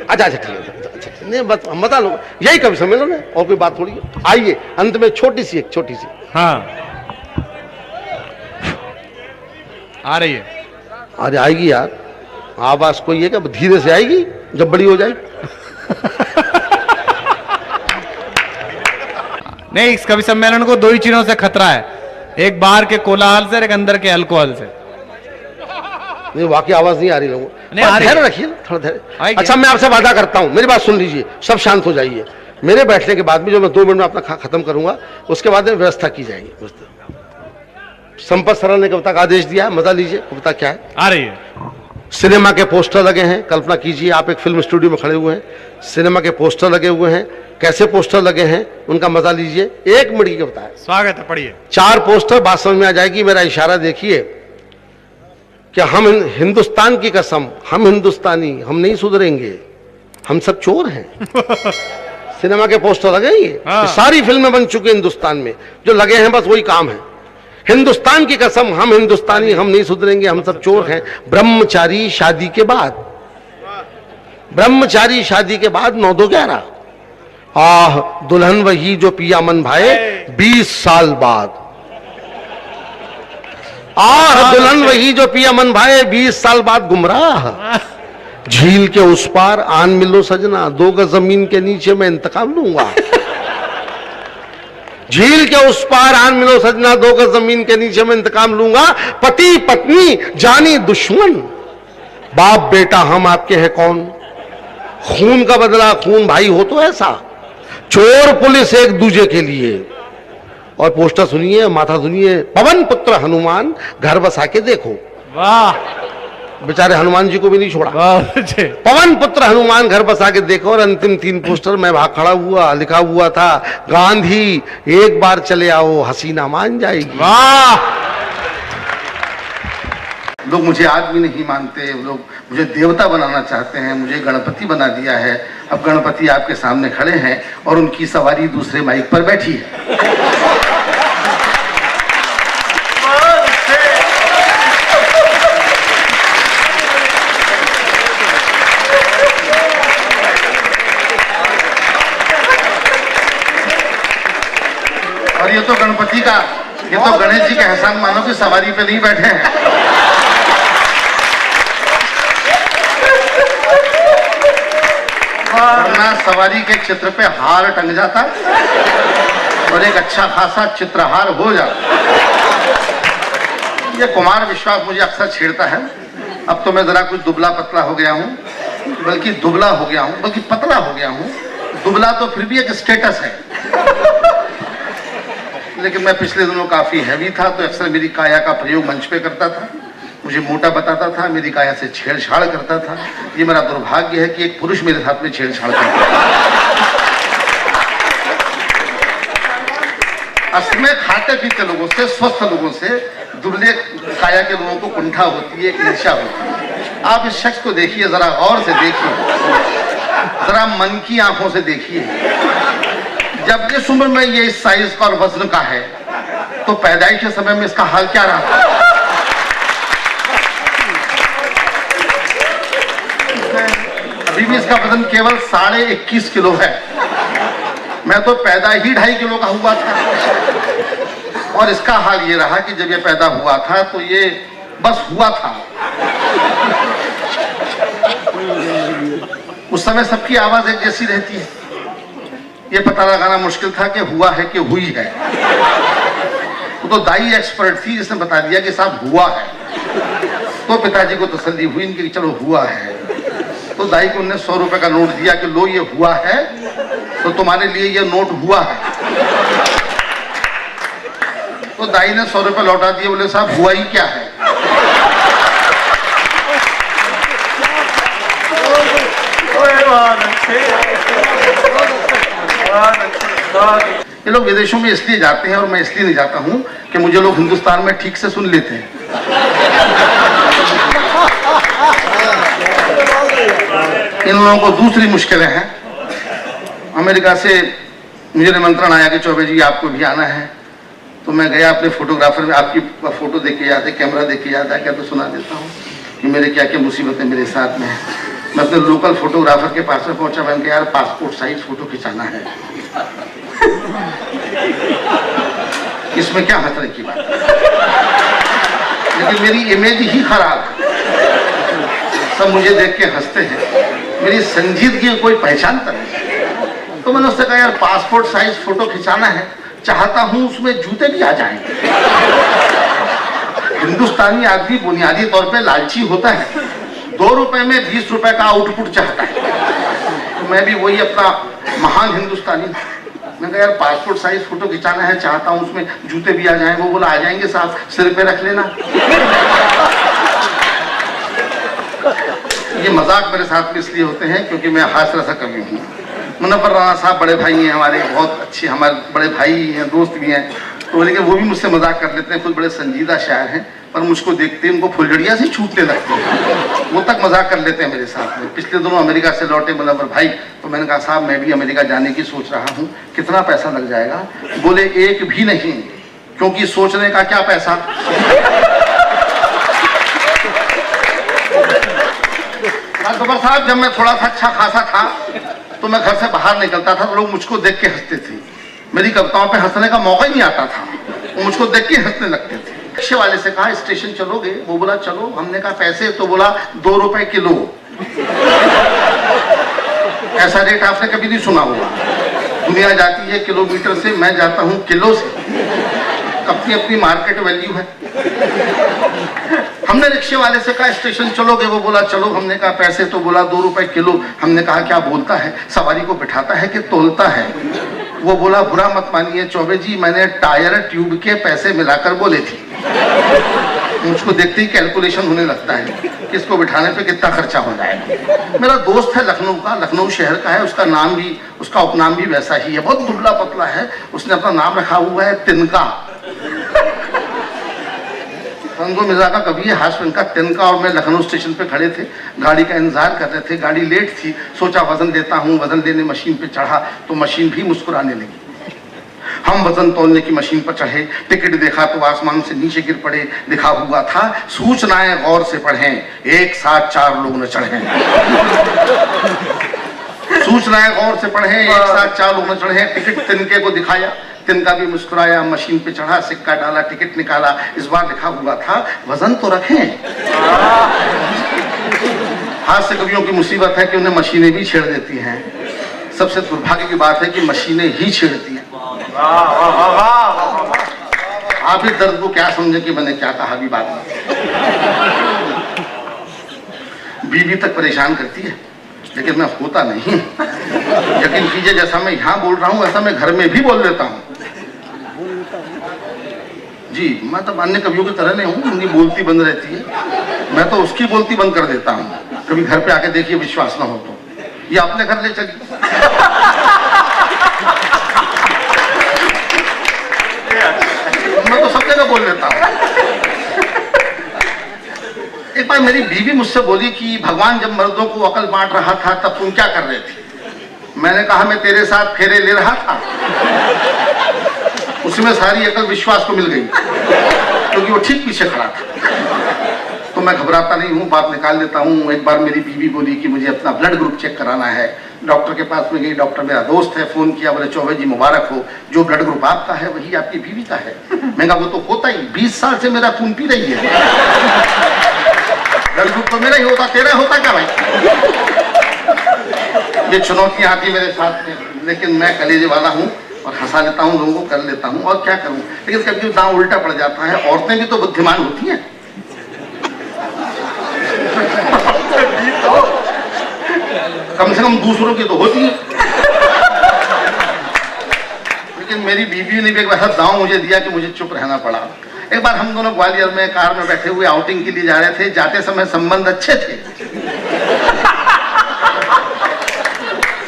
अच्छा अच्छा ठीक है, अच्छा नहीं बस मजा लो, यही कभी समझ लो ना, और कोई बात थोड़ी है। आइए अंत में छोटी सी हाँ आ रही है। अरे आएगी यार, आवाज कोई है क्या, धीरे से आएगी जब बड़ी हो जाएगी। नहीं, इस कवि सम्मेलन को दो ही चीजों से खतरा है, एक बाहर के कोलाहल से, एक अंदर के अल्कोहल से। नहीं वाकई आवाज नहीं आ रही लोगों, धैर्य रखिए थोड़ा धैर्य। अच्छा मैं आपसे वादा करता हूं, मेरी बात सुन लीजिए, सब शांत हो जाइए। मेरे बैठने के बाद भी जो मैं 2 मिनट में अपना खत्म करूंगा, उसके बाद में व्यवस्था की जाएगी। संपत सरल ने कविता का आदेश दिया, मजा लीजिए। कविता क्या है? आ रही है। सिनेमा के पोस्टर लगे हैं, कल्पना कीजिए आप एक फिल्म स्टूडियो में खड़े हुए हैं, सिनेमा के पोस्टर लगे हुए हैं। कैसे पोस्टर लगे हैं उनका मजा लीजिए। 1 मिनट की कविता है। स्वागत है, पढ़िए। 4 पोस्टर, बात समझ में आ जाएगी। मेरा इशारा देखिए कि हम हिंदुस्तान की कसम, हम हिंदुस्तानी, हम नहीं सुधरेंगे, हम सब चोर हैं। सिनेमा के पोस्टर लगे ये, हाँ। सारी फिल्में बन चुकी हिंदुस्तान में, जो लगे हैं बस वही काम है। हिंदुस्तान की कसम, हम हिंदुस्तानी, हम नहीं सुधरेंगे, हम सब चोर हैं। ब्रह्मचारी शादी के बाद, ब्रह्मचारी शादी के बाद 9-2-11। आह दुल्हन वही जो पिया मन भाए 20 साल बाद। आह दुल्हन वही जो पिया मन भाए 20 साल बाद गुमराह। झील के उस पार आन मिलो सजना, 2 गज जमीन के नीचे मैं इंतकाम लूंगा। झील के उस पार आन मिलो सजना, 2 गज जमीन के नीचे मैं इंतकाम लूंगा। पति पत्नी जानी दुश्मन, बाप बेटा हम आपके हैं कौन। खून का बदला खून, भाई हो तो ऐसा। चोर पुलिस एक दूजे के लिए। और पोस्टर सुनिए, माथा सुनिए। पवन पुत्र हनुमान घर बसा के देखो। वाह, बेचारे हनुमान जी को भी नहीं छोड़ा। पवन पुत्र हनुमान घर बसा के देखो। और अंतिम 3 पोस्टर में वहां खड़ा हुआ, लिखा हुआ था गांधी एक बार चले आओ हसीना मान जाएगी। वाह। लोग मुझे आदमी नहीं मानते, लोग मुझे देवता बनाना चाहते हैं, मुझे गणपति बना दिया है। अब गणपति आपके सामने खड़े हैं और उनकी सवारी दूसरे माइक पर बैठी है। और ये तो गणपति का, ये तो गणेश जी का एहसान मानो कि सवारी पे नहीं बैठे हैं। वरना सवारी के चित्र पे हार टंग जाता और एक अच्छा खासा चित्रहार हो जाता। ये कुमार विश्वास मुझे अक्सर छेड़ता है। अब तो मैं जरा कुछ दुबला पतला हो गया हूँ, बल्कि दुबला हो गया हूँ, बल्कि पतला हो गया हूँ। दुबला तो फिर भी एक स्टेटस है, लेकिन मैं पिछले दिनों काफी हैवी था, तो अक्सर मेरी काया का प्रयोग मंच पे करता था। मुझे मोटा बताता था, मेरी काया से छेड़छाड़ करता था। ये मेरा दुर्भाग्य है कि एक पुरुष मेरे साथ में छेड़छाड़ करता है। असल में खाते पीते लोगों से, स्वस्थ लोगों से दुबले काया के लोगों को कुंठा होती है, ईर्ष्या होती है। आप इस शख्स को देखिए, जरा गौर से देखिए, जरा मन की आंखों से देखिए। जब इस उम्र में ये इस साइज का और वजन का है, तो पैदाइश के समय में इसका हाल क्या रहा? अभी भी इसका वजन केवल 21.5 किलो है। मैं तो पैदा ही 2.5 किलो का हुआ था। और इसका हाल ये रहा कि जब ये पैदा हुआ था तो ये बस हुआ था। उस समय सबकी आवाज एक जैसी रहती है। ये पता लगाना मुश्किल था कि हुआ है कि हुई है। वो तो दाई एक्सपर्ट थी जिसने बता दिया कि साहब हुआ है। तो पिताजी को तसल्ली हुई इनकी, चलो हुआ है। तो दाई को उन्होंने 100 रुपए का नोट दिया कि लो ये हुआ है, तो तुम्हारे लिए ये नोट हुआ है। तो दाई ने 100 रुपए लौटा दिए, बोले साहब हुआ ही क्या है। ये लोग विदेशों में इसलिए जाते हैं और मैं इसलिए नहीं जाता हूं कि मुझे लोग हिंदुस्तान में ठीक से सुन लेते हैं। इन लोगों को दूसरी मुश्किलें हैं। अमेरिका से मुझे निमंत्रण आया कि चौबे जी आपको भी आना है। तो मैं गया अपने फोटोग्राफर में, आपकी फोटो देख के याद है, कैमरा देख के याद है, क्या तो सुना देता हूँ कि मेरे क्या क्या मुसीबतें मेरे साथ में हैं। मैं अपने लोकल फोटोग्राफर के पास में पहुंचा, मैंने कहा यार पासपोर्ट साइज फोटो खिंचाना है। इसमें क्या हंसने की बात, लेकिन मेरी इमेज ही खराब है, सब मुझे देख के हंसते हैं, मेरी संजीदगी की कोई पहचान तो नहीं। तो मैंने उससे कहा यार पासपोर्ट साइज फोटो खिंचाना है, चाहता हूं उसमें जूते भी आ जाएंगे। हिंदुस्तानी आदमी बुनियादी तौर पे लालची होता है, 2 रुपए में 20 रुपए का आउटपुट चाहता है। तो मैं भी वही अपना महान हिंदुस्तानी, मैंने कहा यार पासपोर्ट साइज फोटो खिंचाना है, चाहता हूं उसमें जूते भी आ जाएं। वो बोला आ जाएंगे साहब, सिर पे रख लेना। ये मजाक मेरे साथ में इसलिए होते हैं क्योंकि मैं हास्य रसा कवि हूँ। मुनव्वर राणा साहब बड़े भाई हैं हमारे, बहुत अच्छे हमारे बड़े भाई हैं, दोस्त भी हैं, तो लेकिन वो भी मुझसे मजाक कर लेते हैं। खुद बड़े संजीदा शायर हैं, पर मुझको देखते उनको फुलझड़िया से छूटने लगते हैं, वो तक मजाक कर लेते हैं मेरे साथ में। पिछले दिनों अमेरिका से लौटे मुनव्वर भाई, तो मैंने कहा साहब मैं भी अमेरिका जाने की सोच रहा हूँ, कितना पैसा लग जाएगा? बोले एक भी नहीं, क्योंकि सोचने का क्या पैसा। अकबर साहब जब मैं थोड़ा सा अच्छा खासा था तो मैं घर से बाहर निकलता था तो लोग मुझको देख के हंसते थे, मेरी कविताओं पे हंसने का मौका ही नहीं आता था, वो मुझको देख के हंसने लगते थे। रिक्शे वाले से कहा स्टेशन चलोगे? वो बोला चलो। हमने कहा पैसे? तो बोला 2 रुपए किलो। ऐसा रेट आपने कभी नहीं सुना होगा, दुनिया जाती है किलोमीटर से, मैं जाता हूँ किलो से। अपनी अपनी मार्केट वैल्यू है। हमने रिक्शे वाले से कहा स्टेशन चलोगे? वो बोला चलो। हमने कहा पैसे? तो बोला 2 रुपए किलो। हमने कहा क्या बोलता है, सवारी को बिठाता है कि तोलता है? वो बोला बुरा मत मानिए चौबे जी, मैंने टायर ट्यूब के पैसे मिलाकर बोले थे। मुझको देखते ही कैलकुलेशन होने लगता है कि इसको बिठाने पे कितना खर्चा हो जाएगा। मेरा दोस्त है लखनऊ का, लखनऊ शहर का है, उसका नाम भी, उसका उपनाम भी वैसा ही है, बहुत दुबला पतला है। उसने अपना नाम रखा हुआ है तिनका। तंगो मिर्जा का कभी है हाश का तिनका। और मैं लखनऊ स्टेशन पे खड़े थे, गाड़ी का इंतजार कर रहे थे, गाड़ी लेट थी, सोचा वजन देता हूँ। वजन देने मशीन पे चढ़ा तो मशीन भी मुस्कुराने लगी। हम वजन तोलने की मशीन पर चढ़े, टिकट देखा तो आसमान से नीचे गिर पड़े। लिखा हुआ था सूचनाएं गौर से पढ़ें, एक साथ 4 लोग न चढ़े। सूचनाएं गौर से पढ़ें, एक साथ 4 लोग न चढ़े। टिकट तिनके को दिखाया, तिनका भी मुस्कुराया, मशीन पे चढ़ा, सिक्का डाला, टिकट निकाला। इस बार लिखा हुआ था वजन तो रखें। हास्य कवियों की मुसीबत है कि उन्हें मशीनें भी छेड़ देती हैं। सबसे दुर्भाग्य की बात है कि मशीनें ही छेड़ती हैं। आप इस दर्द को क्या समझे कि मैंने क्या कहा भी बात में। बीवी तक परेशान करती है, लेकिन मैं होता नहीं। यकीन कीजिए जैसा मैं यहाँ बोल रहा हूँ वैसा मैं घर में भी बोल देता हूँ। जी मैं तो अन्य कवियों की तरह नहीं हूँ, उनकी बोलती बंद रहती है, मैं तो उसकी बोलती बंद कर देता हूँ। कभी घर पे आके देखिए, विश्वास ना हो तो ये अपने घर ले चली। मैं तो सब जगह बोल लेता हूँ। एक बार मेरी बीवी मुझसे बोली कि भगवान जब मर्दों को अकल बांट रहा था तब तुम क्या कर रहे थे? मैंने कहा मैं तेरे साथ फेरे ले रहा था। उसमें सारी अकल विश्वास को मिल गई, क्योंकि वो ठीक पीछे खड़ा था। तो मैं घबराता नहीं हूँ, बात निकाल लेता हूँ। एक बार मेरी बीवी बोली कि मुझे अपना ब्लड ग्रुप चेक कराना है। डॉक्टर के पास में गई, डॉक्टर मेरा दोस्त है, फोन किया, बोले चौबे जी मुबारक हो, जो ब्लड ग्रुप आपका है वही आपकी बीवी का है। मैं कहा वो तो होता ही, 20 साल से मेरा खून पी रही है। ब्लड ग्रुप तो मेरा ही होता, तेरा होता क्या भाई? ये चुनौतियां आती मेरे साथ में, लेकिन मैं कलेजे वाला हूँ और हंसा लेता हूँ, लोगों को कर लेता हूँ, और क्या करूँ। लेकिन कभी दांव उल्टा पड़ जाता है। औरतें भी तो बुद्धिमान होती हैं। कम से कम दूसरों की तो होती है। लेकिन मेरी बीवी ने भी एक वैसा दांव मुझे दिया कि मुझे चुप रहना पड़ा। एक बार हम दोनों ग्वालियर में कार में बैठे हुए आउटिंग के लिए जा रहे थे। जाते समय संबंध अच्छे थे,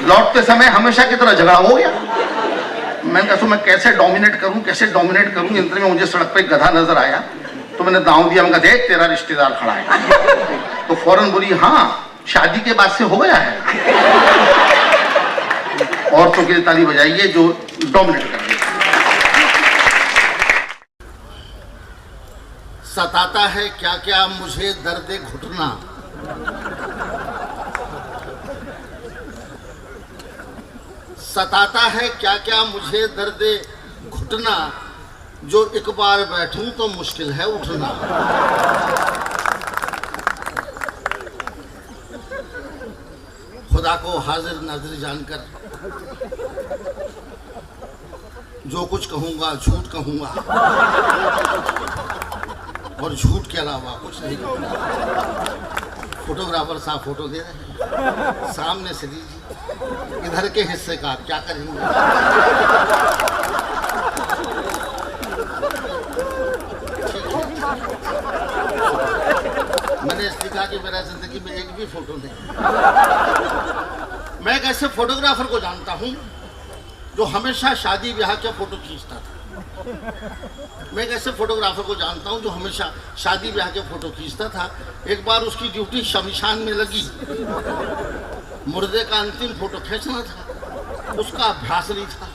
लौटते समय हमेशा की तरह झगड़ा हो गया। मैंने कहा मैं कैसे डोमिनेट करूं, कैसे डोमिनेट करूं। इतने में मुझे सड़क पे एक गधा नजर आया, तो मैंने दांव दिया। मैंने कहा देख तेरा रिश्तेदार खड़ा है। तो फौरन बोली हाँ शादी के बाद से हो गया है। औरतों के लिए ताली बजाइए जो डोमिनेट कर रही है। सताता है क्या क्या मुझे दर्द घुटना, सताता है क्या क्या मुझे दर्द घुटना, जो एक बार बैठूं तो मुश्किल है उठना। खुदा को हाजिर नाजिर जानकर जो कुछ कहूंगा झूठ कहूंगा और झूठ के अलावा कुछ नहीं कहूंगा। फोटोग्राफर साहब फोटो दे रहे हैं, सामने से लीजिए, इधर के हिस्से का आप क्या करेंगे। मैंने इसलिए कहा कि मेरा जिंदगी में एक भी फोटो नहीं। मैं एक ऐसे फोटोग्राफर को जानता हूं जो हमेशा शादी ब्याह के फोटो खींचता था। मैं एक ऐसे फोटोग्राफर को जानता हूं जो हमेशा शादी ब्याह के फोटो खींचता था। एक बार उसकी ड्यूटी शमशान में लगी, मुर्दे का अंतिम फोटो खींचना था, उसका अभ्यास नहीं था।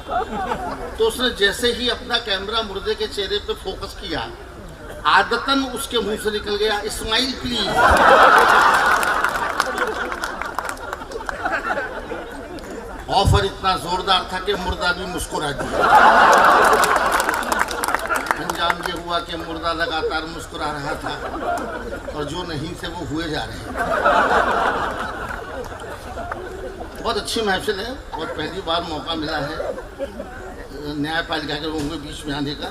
तो उसने जैसे ही अपना कैमरा मुर्दे के चेहरे पे फोकस किया, आदतन उसके मुंह से निकल गया, स्माइल प्लीज। ऑफर इतना जोरदार था कि मुर्दा भी मुस्कुरा दिया। अंजाम ये हुआ कि मुर्दा लगातार मुस्कुरा रहा था और जो नहीं थे वो हुए जा रहे। बहुत अच्छी महफिल है और पहली बार मौका मिला है न्यायपालिका के लोगों के बीच में आने का।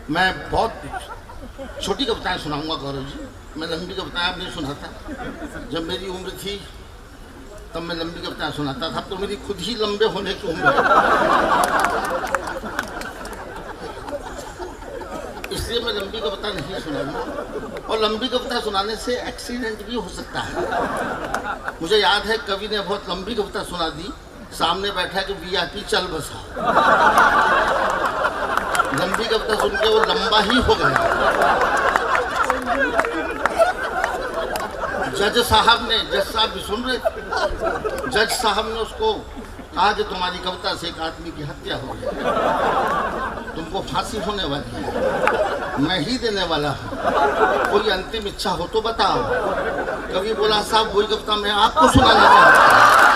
मैं बहुत छोटी कविताएं सुनाऊंगा गौरव जी, मैं लंबी कविताएं अब नहीं सुनाता। जब मेरी उम्र थी तब मैं लंबी कविताएं सुनाता था, अब तो मेरी खुद ही लंबे होने की उम्र है, इसलिए मैं लंबी कविता नहीं सुनाऊंगा। और लंबी कविता सुनाने से एक्सीडेंट भी हो सकता है। मुझे याद है कवि ने बहुत लंबी कविता सुना दी, सामने बैठा कि वीआईपी चल बसा। लंबी कविता सुन के वो लंबा ही हो गया। जज साहब भी सुन रहे थे, जज साहब ने उसको कहा कि तुम्हारी कविता से एक आदमी की हत्या हो गई, तुमको फांसी होने वाली है, मैं ही देने वाला हूँ, कोई अंतिम इच्छा हो तो बताओ। कवि बोला साहब वही कविता मैं आपको सुनाना चाहता हूँ।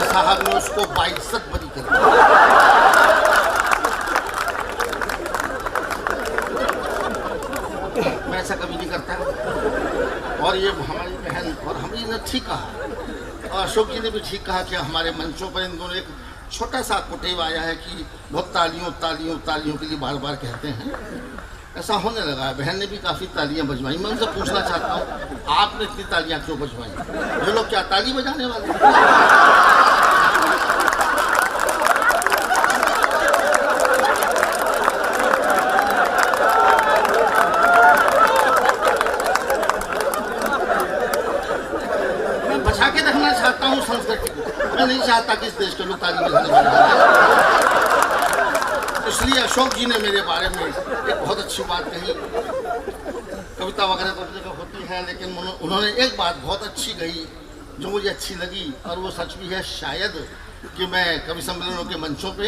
साहब ने उसको 22 बरी कर दिया। मैं ऐसा कभी नहीं करता। और ये हमारी बहन और हमी ने ठीक कहा और अशोक जी ने भी ठीक कहा कि हमारे मंचों पर इन दोनों एक छोटा सा कुटेव आया है कि बहुत तालियों तालियों तालियों के लिए बार बार कहते हैं। ऐसा होने लगा है। बहन ने भी काफ़ी तालियां बजवाई। मैं उनसे पूछना चाहता हूँ आपने इतनी तालियां क्यों बजवाई? ये लोग क्या ताली बजाने वाले? चाहता हूँ संस्कृति को, मैं नहीं चाहता कि इस देश के लोग ताली बजाने वाले हैं। इसलिए अशोक जी ने मेरे बारे में एक बहुत अच्छी बात कही। कविता वगैरह तो जगह होती है, लेकिन उन्होंने एक बात बहुत अच्छी कही जो मुझे अच्छी लगी और वो सच भी है शायद कि मैं कवि सम्मेलनों के मंचों पे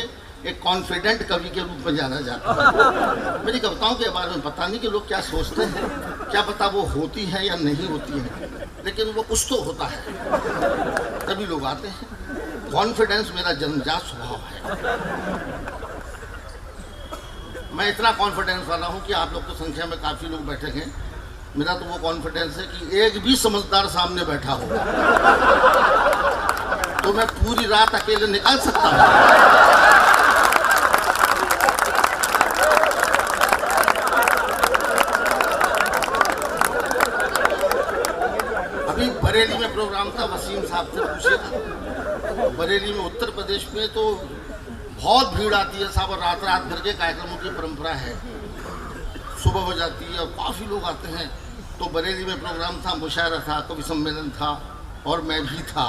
एक कॉन्फिडेंट कवि के रूप में जाना जाता हूँ। मेरी कविताओं के बारे में पता नहीं कि लोग क्या सोचते हैं, क्या पता वो होती है या नहीं होती है, लेकिन वो कुछ तो होता है, तभी लोग आते हैं। कॉन्फिडेंस मेरा जन्मजात स्वभाव है। मैं इतना कॉन्फिडेंस वाला हूँ कि आप लोग तो संख्या में काफ़ी लोग बैठे हैं। मेरा तो वो कॉन्फिडेंस है कि एक भी समझदार सामने बैठा हो तो मैं पूरी रात अकेले निकाल सकता हूँ। बरेली में प्रोग्राम था, वसीम साहब से पूछिएगा। बरेली में उत्तर प्रदेश में तो बहुत भीड़ आती है साहब, और रात रात भर के कार्यक्रमों की परंपरा है। सुबह हो जाती है और काफ़ी लोग आते हैं। तो बरेली में प्रोग्राम था, मुशायरा था, कवि सम्मेलन था और मैं भी था।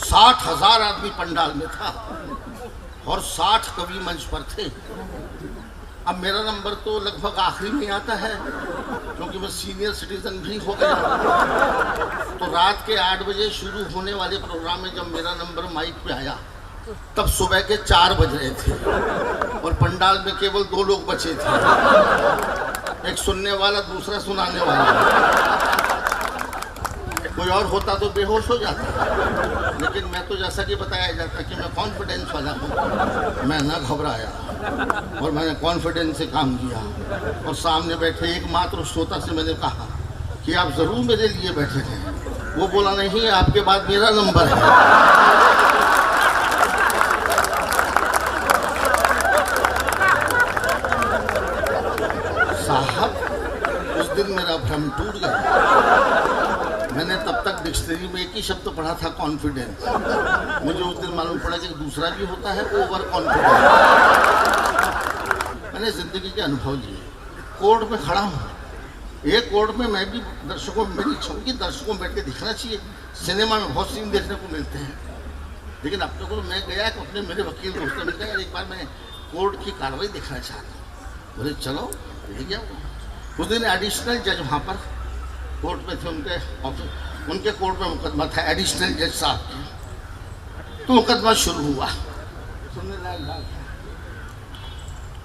60,000 आदमी पंडाल में था और 60 कवि मंच पर थे। अब मेरा नंबर तो लगभग आखिरी में आता है, क्योंकि मैं सीनियर सिटीजन भी हो गया हूं। तो रात के 8 बजे शुरू होने वाले प्रोग्राम में जब मेरा नंबर माइक पे आया तब सुबह के 4 बज रहे थे और पंडाल में केवल 2 लोग बचे थे, एक सुनने वाला, दूसरा सुनाने वाला। कोई और होता तो बेहोश हो जाता, लेकिन मैं तो जैसा कि बताया जाता कि मैं कॉन्फिडेंस वाला हूँ, मैं ना घबराया और मैंने कॉन्फिडेंस से काम किया। और सामने बैठे एकमात्र श्रोता से मैंने कहा कि आप ज़रूर मेरे लिए बैठे थे। वो बोला नहीं, आपके बाद मेरा नंबर है। साहब, उस दिन मेरा भ्रम टूट गया। मैंने तब तक डिक्शनरी में एक ही शब्द पढ़ा था, कॉन्फिडेंस। मुझे उस दिन मालूम पड़ा कि दूसरा भी होता है, ओवर कॉन्फिडेंस। मैंने जिंदगी के अनुभव लिए। कोर्ट में खड़ा हूँ, एक कोर्ट में मैं भी दर्शकों, मेरी इच्छा की दर्शकों में बैठ के दिखना चाहिए। सिनेमा में बहुत सीन देखने को मिलते हैं, लेकिन अब तक मैं गया कि अपने मेरे वकील दोस्तों ने कहा एक बार मैं कोर्ट की कार्रवाई देखना चाहता हूँ। बोले चलो, ले गया। उस दिन एडिशनल जज वहाँ पर कोर्ट में थे, उनके ऑफिस, उनके कोर्ट में मुकदमा था एडिशनल जज साहब के। तो मुकदमा शुरू हुआ। सुनने लायक बात है,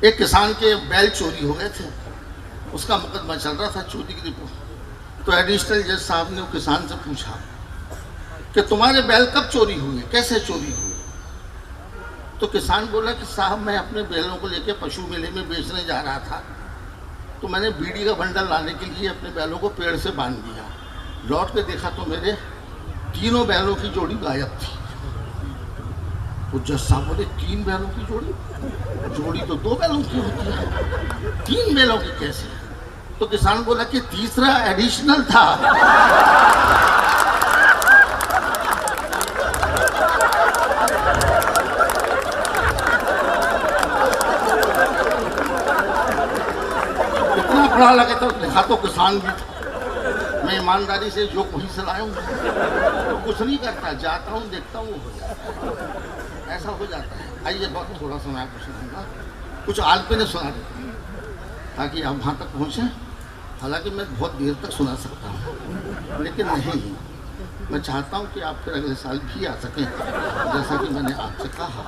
एक किसान के बैल चोरी हो गए थे, उसका मुकदमा चल रहा था, चोरी की रिपोर्ट। तो एडिशनल जज साहब ने किसान से पूछा कि तुम्हारे बैल कब चोरी हुए, कैसे चोरी हुए? तो किसान बोला कि साहब मैं अपने बैलों को लेकर पशु मेले में बेचने जा रहा था, तो मैंने बीड़ी का बंडल लाने के लिए अपने बैलों को पेड़ से बांध दिया। लौट के देखा तो मेरे तीनों बैलों की जोड़ी गायब थी। तो जज साहब बोले 3 बैलों की जोड़ी? जोड़ी तो 2 बैलों की होती है, 3 बैलों की कैसे? तो किसान बोला कि तीसरा एडिशनल था। पढ़ा लगे तो लिखा तो किसान भी था। मैं ईमानदारी से जो वहीं से लाया हूँ, तो कुछ नहीं करता, जाता हूँ, देखता हूँ, हो जाता है। ऐसा हो जाता है। आइए बहुत थोड़ा सा मैं आपको सुनाऊंगा, कुछ आलपे ने सुना देता हूँ ताकि आप वहाँ तक पहुँचें। हालांकि मैं बहुत देर तक सुना सकता हूँ, लेकिन नहीं, मैं चाहता हूँ कि आप फिर अगले साल भी आ सकें, जैसा कि मैंने आपसे कहा।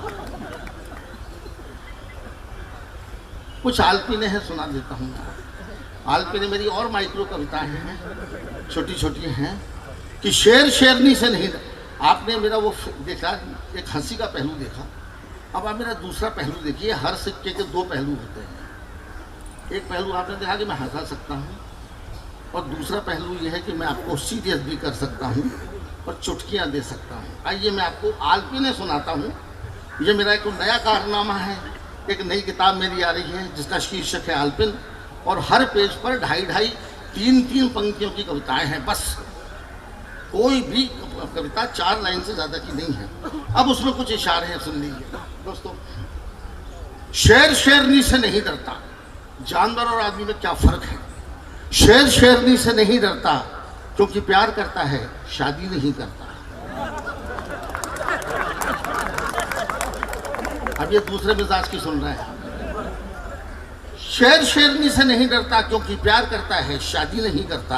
कुछ आलपी ने सुना देता हूँ। आलपी ने मेरी और माइक्रो कविताएं हैं, छोटी छोटी हैं कि शेर शेरनी से नहीं। आपने मेरा वो देखा, एक हंसी का पहलू देखा, अब आप मेरा दूसरा पहलू देखिए। हर सिक्के के 2 पहलू होते हैं। एक पहलू आपने देखा कि मैं हंसा सकता हूँ, और दूसरा पहलू ये है कि मैं आपको सीरियस भी कर सकता हूँ और चुटकियाँ दे सकता हूँ। आइए मैं आपको आलपी ने सुनाता हूँ। ये मेरा एक नया कारनामा है, एक नई किताब मेरी आ रही है जिसका शीर्षक है आलपिन, और हर पेज पर 2.5-2, 3-3 पंक्तियों की कविताएं हैं। बस कोई भी कविता 4 लाइन से ज़्यादा की नहीं है। अब उसमें कुछ इशारे हैं, सुन लीजिए दोस्तों। शेर शेरनी से नहीं डरता, जानवर और आदमी में क्या फ़र्क है? शेर शेरनी से नहीं डरता क्योंकि प्यार करता है, शादी नहीं करता। अब ये दूसरे मिजाज की सुन रहे हैं। शेर शेरनी से नहीं डरता क्योंकि प्यार करता है, शादी नहीं करता।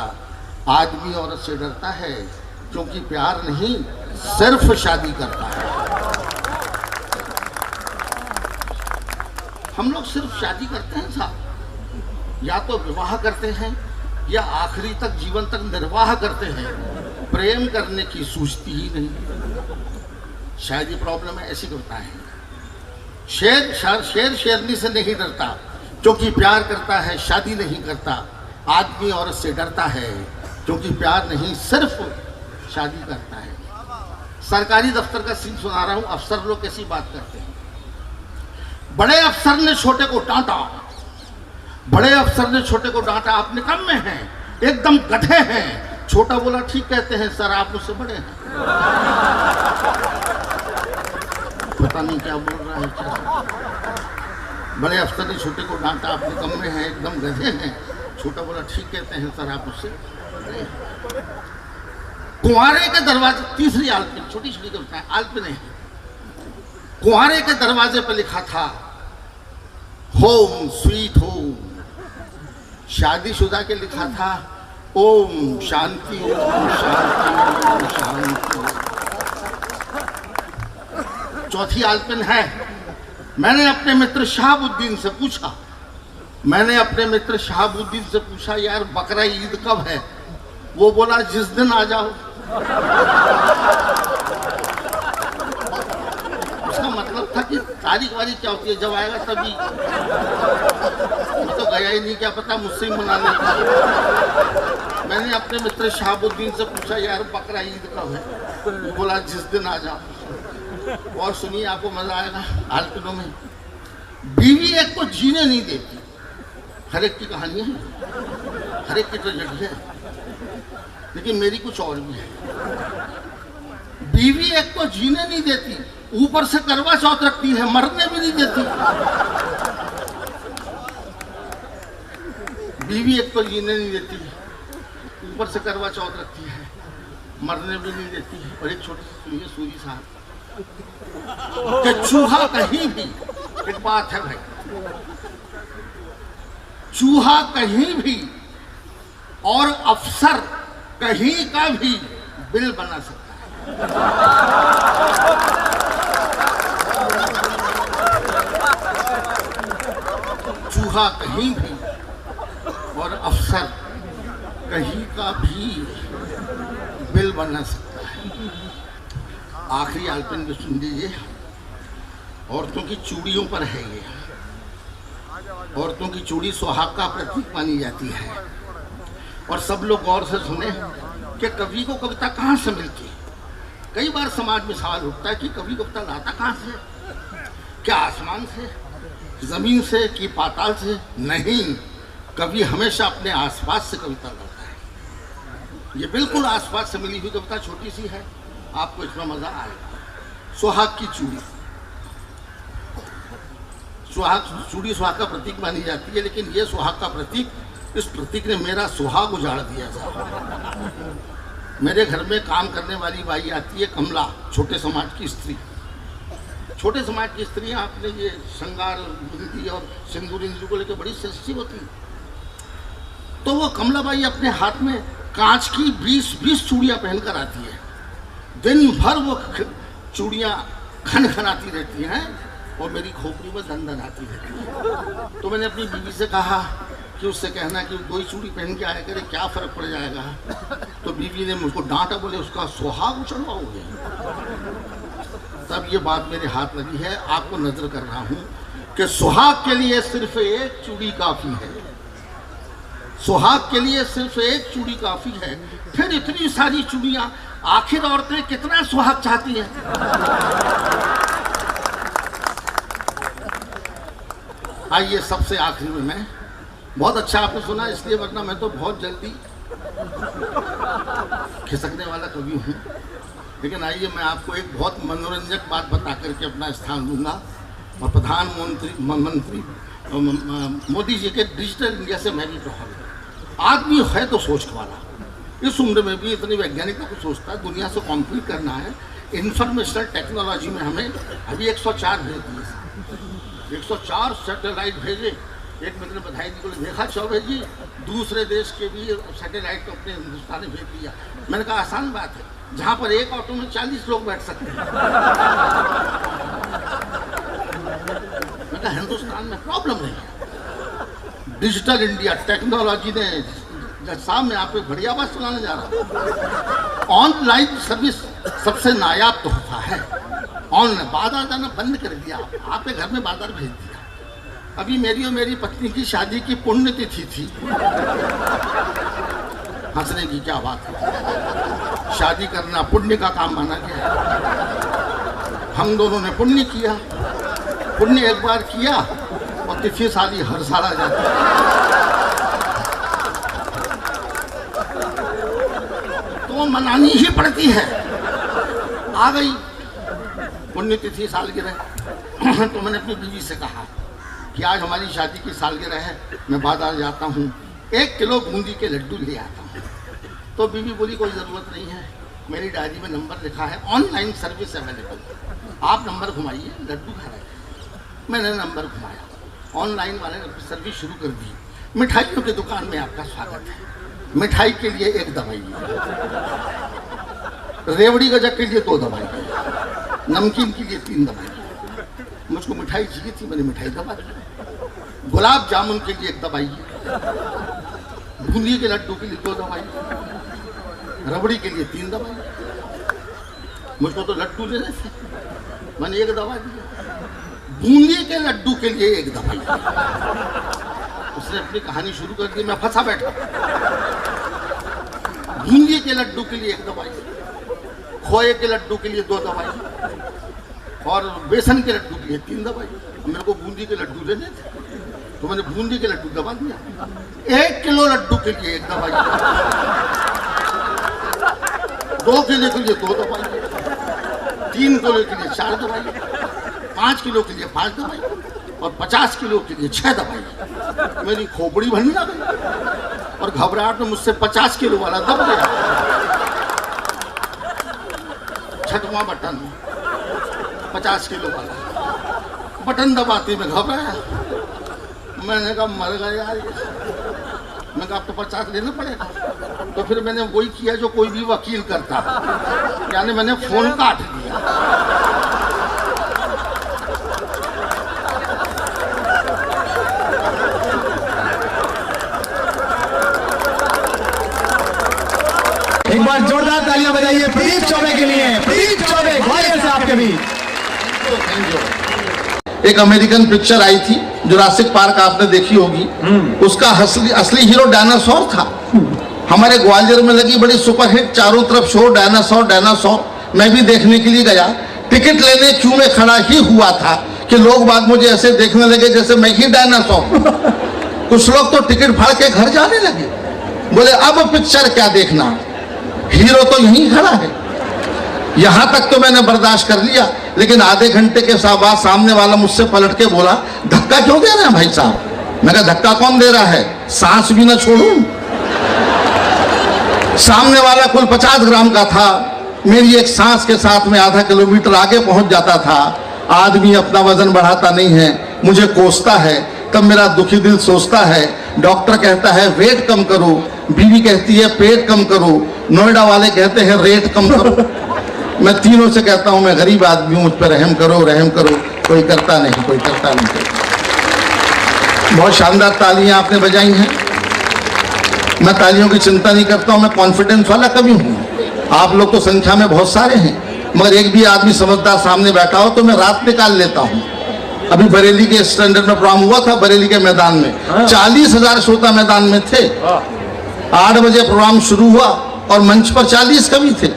आदमी औरत से डरता है क्योंकि प्यार नहीं, सिर्फ शादी करता है। हम लोग सिर्फ शादी करते हैं साहब, या तो विवाह करते हैं या आखिरी तक, जीवन तक निर्वाह करते हैं। प्रेम करने की सूझती ही नहीं। शायद ये प्रॉब्लम है। ऐसी कविता है। शेर शेरनी से नहीं डरता क्योंकि प्यार करता है, शादी नहीं करता। आदमी औरत से डरता है क्योंकि प्यार नहीं, सिर्फ शादी करता है। सरकारी दफ्तर का सीन सुना रहा हूं। अफसर लोग कैसी बात करते हैं। बड़े अफसर ने छोटे को डांटा, बड़े अफसर ने छोटे को डांटा, आप निकम्मे हैं, एकदम गधे हैं। छोटा बोला ठीक कहते हैं सर, आप मुझसे बड़े हैं। पता नहीं क्या बोल रहा है, क्या। बड़े अफसर ने छोटे को डांटा, आप निकम्मे हैं, एकदम गधे हैं। छोटा बोला ठीक कहते हैं सर, आप मुझसे बड़े हैं। कुंवारे के दरवाजे, तीसरी आलपी, छोटी छोटी कविता है, आलपी नहीं। कुंवारे के दरवाजे पर लिखा था होम स्वीट होम। शादीशुदा के लिखा था ओम शांति ओम शांति ओम शांति। चौथी आलपिन है, मैंने अपने मित्र शहाबुद्दीन से पूछा, यार बकरा ईद कब है? वो बोला जिस दिन आ जाओ। उसका मतलब था कि तारीख वारीख क्या होती है, जब आएगा तभी। मैं तो गया ही नहीं, क्या पता मुझसे ही मना लेगा। मैंने अपने मित्र शहाबुद्दीन से पूछा, यार बकरा ईद कब है? वो बोला जिस दिन आ जाओ। और सुनिए, आपको मजा आएगा आलपिनों में। बीवी एक को जीने नहीं देती, हर एक की कहानी है, हर एक की ट्रेजेडी है, लेकिन मेरी कुछ और भी है। बीवी एक को जीने नहीं देती, ऊपर से करवा चौथ रखती है, मरने भी नहीं देती। बीवी एक को जीने नहीं देती, ऊपर से करवा चौथ रखती है, मरने भी नहीं देती। और एक छोटी सी सुनिए सूरी साहब, कि चूहा कहीं भी, एक बात है भाई, चूहा कहीं भी और अफसर कहीं का भी बिल बना सकता है। चूहा कहीं भी और अफसर कहीं का भी बिल बना सकता है। आखिरी आलपिन भी सुन लीजिए, औरतों की चूड़ियों पर है ये। औरतों की चूड़ी सुहाग का प्रतीक मानी जाती है। और सब लोग गौर से सुने कि कवि को कविता कहाँ से मिलती है। कई बार समाज में सवाल उठता है कि कवि कविता लाता कहाँ से? क्या आसमान से, जमीन से कि पाताल से? नहीं, कवि हमेशा अपने आसपास से कविता लाता है। ये बिल्कुल आसपास से मिली हुई कविता, छोटी सी है, आपको इसमें मजा आएगा। सुहाग की चूड़ी, चूड़ी सुहाग का प्रतीक मानी जाती है, लेकिन ये सुहाग का प्रतीक, इस प्रतीक ने मेरा सुहाग उजाड़ दिया था। मेरे घर में काम करने वाली बाई आती है कमला, छोटे समाज की स्त्री। छोटे समाज की स्त्रियां अपने ये श्रृंगार बिंदी और सिंदूर इंदूर को लेकर बड़ी सेंसिटिव होती है। तो वो कमला बाई अपने हाथ में कांच की 20 चूड़ियां पहनकर आती है। दिन भर वो चूड़ियां खन खनाती रहती हैं और मेरी खोपड़ी में दन आती है। तो मैंने अपनी बीवी से कहा कि उससे कहना कि 2 ही चूड़ी पहन के आया करे, क्या फर्क पड़ जाएगा। तो बीवी ने मुझको डांटा, बोले उसका सुहाग उछलवाओगे। तब ये बात मेरे हाथ लगी है। आपको नजर कर रहा हूं कि सुहाग के लिए सिर्फ एक चूड़ी काफी है। सुहाग के लिए सिर्फ एक चूड़ी काफी है, फिर इतनी सारी चूड़ियां। आखिर औरतें कितना सुहाग चाहती हैं? आइए सबसे आखिरी में, मैं बहुत अच्छा आपने सुना इसलिए, वरना मैं तो बहुत जल्दी खिसकने वाला कवि हूँ। लेकिन आइए मैं आपको एक बहुत मनोरंजक बात बता करके अपना स्थान लूँगा। और प्रधानमंत्री मोदी जी के डिजिटल इंडिया से मैं भी प्रभावित। आदमी है तो सोच वाला, इस उम्र में भी इतनी वैज्ञानिक को सोचता है, दुनिया से कॉम्पीट करना है। इंफॉर्मेशनल टेक्नोलॉजी में हमें अभी 104 भेज दिए, 104 सैटेलाइट भेजे। एक मित्र ने बधाई दी, बोले देखा चौबे जी, दूसरे देश के भी सैटेलाइट को अपने हिंदुस्तान ने भेज दिया। मैंने कहा आसान बात है, जहाँ पर एक ऑटो में 40 लोग बैठ सकते हैं। मैंने कहा हिंदुस्तान में प्रॉब्लम नहीं है। डिजिटल इंडिया टेक्नोलॉजी ने सामने आपको बढ़िया बात सुनाने जा रहा हूँ। ऑनलाइन सर्विस सबसे नायाब तोहफा है। ऑनलाइन बाजार जाना बंद कर दिया, आपके घर में बाजार भेज दिया। अभी मेरी और मेरी पत्नी की शादी की पुण्यतिथि थी। हंसने की क्या बात है, शादी करना पुण्य का काम माना गया। हम दोनों ने पुण्य किया। पुण्य एक बार किया और तिथि साली हर साल आ जाती है, तो मनानी ही पड़ती है। आ गई पुण्यतिथि सालगिरह, तो मैंने अपनी बीवी से कहा कि आज हमारी शादी की सालगिरह है, मैं बाजार जाता हूँ, 1 किलो बूंदी के लड्डू ले आता हूँ। तो बीवी बोली कोई ज़रूरत नहीं है, मेरी डायरी में नंबर लिखा है, ऑनलाइन सर्विस अवेलेबल, आप नंबर घुमाइए, लड्डू खा रहे। मैंने नंबर घुमाया, ऑनलाइन वाले ने सर्विस शुरू कर दी। मिठाइयों की दुकान में आपका स्वागत है। मिठाई के लिए एक दवाई, रेवड़ी गजक के लिए 2 दवाई, नमकीन के लिए 3 दवाई। मुझको मिठाई चाहिए थी, मैंने मिठाई दबा दी। गुलाब जामुन के लिए 1 दवाई, बूंदी के लड्डू के लिए 2 दवाई, रबड़ी के लिए 3 दवाई। मुझको तो लड्डू लेने थे, मैंने 1 दवा दी। बूंदी के लड्डू के लिए 1 दवाई। उसने अपनी कहानी शुरू कर दी, मैं फंसा बैठा। बूंदी के लड्डू के लिए 1 दवाई, खोए के लड्डू के लिए 2 दवाई और बेसन के लड्डू के लिए 3 दवाई। मेरे को बूंदी के लड्डू लेने थे तो मैंने बूंदी के लड्डू दबा दिया। 1 किलो लड्डू के लिए 1 दवाई, 2 किलो के लिए 2 दवाई, 3 किलो के लिए 4 दवाई, 5 किलो के लिए 5 दवाई और 50 किलो के लिए 6 दवाई। मेरी खोपड़ी भरने लग गई और घबराहट में मुझसे 50 किलो वाला दब गया। 6वां बटन, 50 किलो वाला बटन दबाते में घबराया। मैंने कहा मर गया यार। मैंने कहा अब तो 50 लेना पड़ेगा। तो फिर मैंने वही किया जो कोई भी वकील करता, यानी मैंने फोन काट दिया। एक बार जोरदार तालियां बजाइए प्रदीप चौबे के लिए। प्रदीप चौबे ग्वालियर से आपके बीच। एक अमेरिकन पिक्चर आई थी जुरासिक पार्क, आपने देखी होगी। उसका असली हीरो डायनासोर था। हमारे ग्वालियर में लगी बड़ी सुपरहिट चारों तरफ शो डायनासोर डायनासोर। मैं भी देखने के लिए गया। टिकट लेने क्यू में खड़ा ही हुआ था कि लोग बाग मुझे ऐसे देखने लगे जैसे मैं ही डायनासोर। कुछ लोग तो टिकट फाड़ के घर जाने लगे। बोले अब पिक्चर क्या देखना, हीरो तो यहीं खड़ा है। यहां तक तो मैंने बर्दाश्त कर लिया, लेकिन आधे घंटे के बाद सामने वाला मुझसे पलट के बोला धक्का क्यों दे रहे हैं भाई साहब। मैं कहा धक्का कौन दे रहा है, सांस भी ना छोड़ूं। सामने वाला कुल 50 ग्राम का था। मेरी एक सांस के साथ में आधा किलोमीटर आगे पहुंच जाता था। आदमी अपना वजन बढ़ाता नहीं है, मुझे कोसता है। तब मेरा दुखी दिल सोचता है, डॉक्टर कहता है वेट कम करो, बीवी कहती है पेट कम करो, नोएडा वाले कहते हैं रेट कम करो। मैं तीनों से कहता हूं मैं गरीब आदमी हूं, मुझ पर रहम करो रहम करो। कोई करता नहीं, कोई करता नहीं। बहुत शानदार तालियां आपने बजाई हैं। मैं तालियों की चिंता नहीं करता हूं, मैं कॉन्फिडेंस वाला कभी हूं। आप लोग तो संख्या में बहुत सारे हैं, मगर एक भी आदमी समझदार सामने बैठा हो तो मैं रात निकाल लेता हूं। अभी बरेली के स्टैंडर्ड में प्रोग्राम हुआ था, बरेली के मैदान में 40,000 श्रोता मैदान में थे। 8 बजे प्रोग्राम शुरू हुआ और मंच पर 40 कवि थे।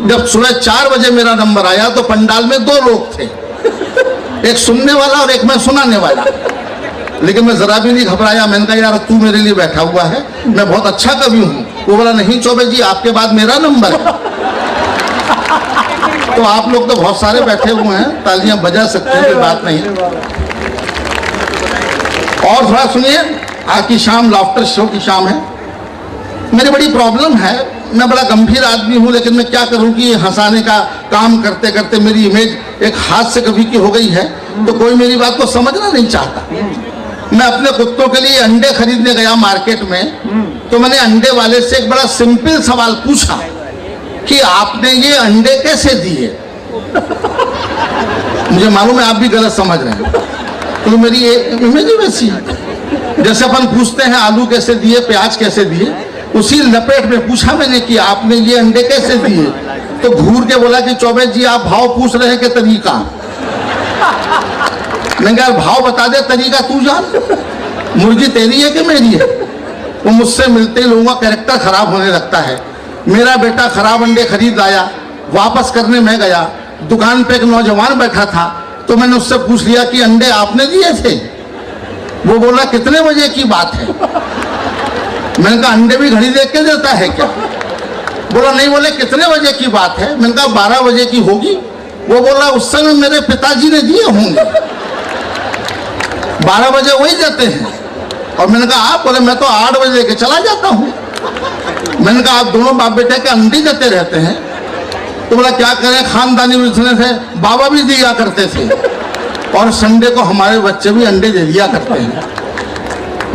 जब सुबह 4 बजे मेरा नंबर आया तो पंडाल में 2 लोग थे, एक सुनने वाला और एक मैं सुनाने वाला। लेकिन मैं जरा भी नहीं घबराया। मैंने कहा यार तू मेरे लिए बैठा हुआ है, मैं बहुत अच्छा कवि हूँ। वो बोला नहीं चौबे जी आपके बाद मेरा नंबर है। तो आप लोग तो बहुत सारे बैठे हुए हैं, तालियां बजा सकते हैं, कोई बात नहीं। और थोड़ा सुनिए, आज की शाम लाफ्टर शो की शाम है। मेरी बड़ी प्रॉब्लम है, मैं बड़ा गंभीर आदमी हूं, लेकिन मैं क्या करूं कि हंसाने का काम करते करते मेरी इमेज एक हास्य कवि की हो गई है, तो कोई मेरी बात को समझना नहीं चाहता। मैं अपने कुत्तों के लिए अंडे खरीदने गया मार्केट में, तो मैंने अंडे वाले से एक बड़ा सिंपल सवाल पूछा कि आपने ये अंडे कैसे दिए। मुझे मालूम है आप भी गलत समझ रहे हैं, तो मेरी इमेज ही वैसी है। जैसे अपन पूछते हैं आलू कैसे दिए, प्याज कैसे दिए, उसी लपेट में पूछा मैंने कि आपने ये अंडे कैसे दिए। तो घूर के बोला कि चौबे जी आप भाव पूछ रहे हैं कि तरीका। मैंने कहा भाव बता दे, तरीका तू जान। मुर्गी तेरी है कि मेरी है। वो मुझसे मिलते ही लोगों का कैरेक्टर खराब होने लगता है। मेरा बेटा खराब अंडे खरीद लाया, वापस करने में गया, दुकान पे एक नौजवान बैठा था, तो मैंने उससे पूछ लिया कि अंडे आपने दिए थे। वो बोला कितने बजे की बात है। मैंने कहा अंडे भी घड़ी देख के देता है क्या। बोला नहीं, बोले कितने बजे की बात है। मैंने कहा 12 बजे की होगी। वो बोला उस समय मेरे पिताजी ने दिए होंगे। 12 बजे वही देते हैं। और मैंने कहा आप, बोले मैं तो 8 बजे लेके चला जाता हूँ। मैंने कहा आप दोनों बाप बेटे के अंडे देते रहते हैं। तो बोला क्या करें, खानदानी बिजनेस है, बाबा भी दिया करते थे और संडे को हमारे बच्चे भी अंडे दे दिया करते हैं।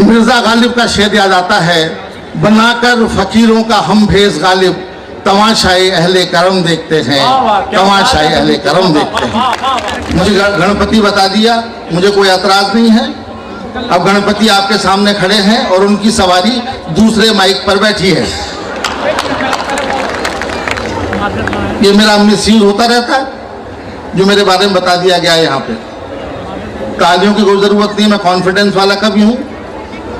मिर्जा गालिब का शेर याद आता है, बनाकर फकीरों का हम भेष गालिब, तमाशाए अहले करम देखते हैं, तमाशाए अहले करम देखते हैं। मुझे गणपति बता दिया, मुझे कोई एतराज नहीं है। अब गणपति आपके सामने खड़े हैं और उनकी सवारी दूसरे माइक पर बैठी है। ये मेरा मिसयूज होता रहता है, जो मेरे बारे में बता दिया गया है यहाँ पे। तालियों की कोई जरूरत नहीं, मैं कॉन्फिडेंस वाला कवि हूँ,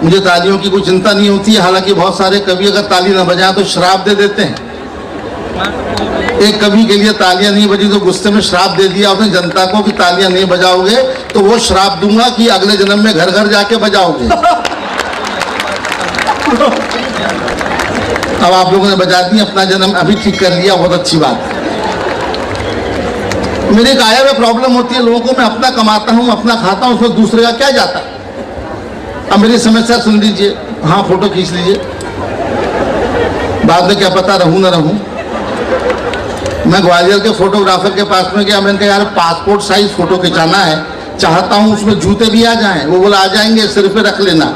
मुझे तालियों की कोई चिंता नहीं होती है। हालांकि बहुत सारे कवि अगर ताली न बजाएं तो श्राप दे देते हैं। एक कवि के लिए तालियां नहीं बजी तो गुस्से में श्राप दे दिया उसने जनता को कि तालियां नहीं बजाओगे तो वो श्राप दूंगा कि अगले जन्म में घर घर जाके बजाओगे। अब आप लोगों ने बजा दी, अपना जन्म अभी ठीक कर लिया, बहुत अच्छी बात है। मेरे गाया में प्रॉब्लम होती है, लोगों को मैं अपना कमाता हूँ, अपना खाता हूँ, उसमें दूसरे का क्या जाता। अब मेरी समस्या सुन लीजिए। हाँ, फोटो खींच लीजिए, बाद में क्या पता रहूं ना रहूं। मैं ग्वालियर के फोटोग्राफर के पास में गया, मैंने कहा यार पासपोर्ट साइज फोटो खिंचाना है, चाहता हूं उसमें जूते भी आ जाएं। वो बोला आ जाएंगे, सिर पे रख लेना।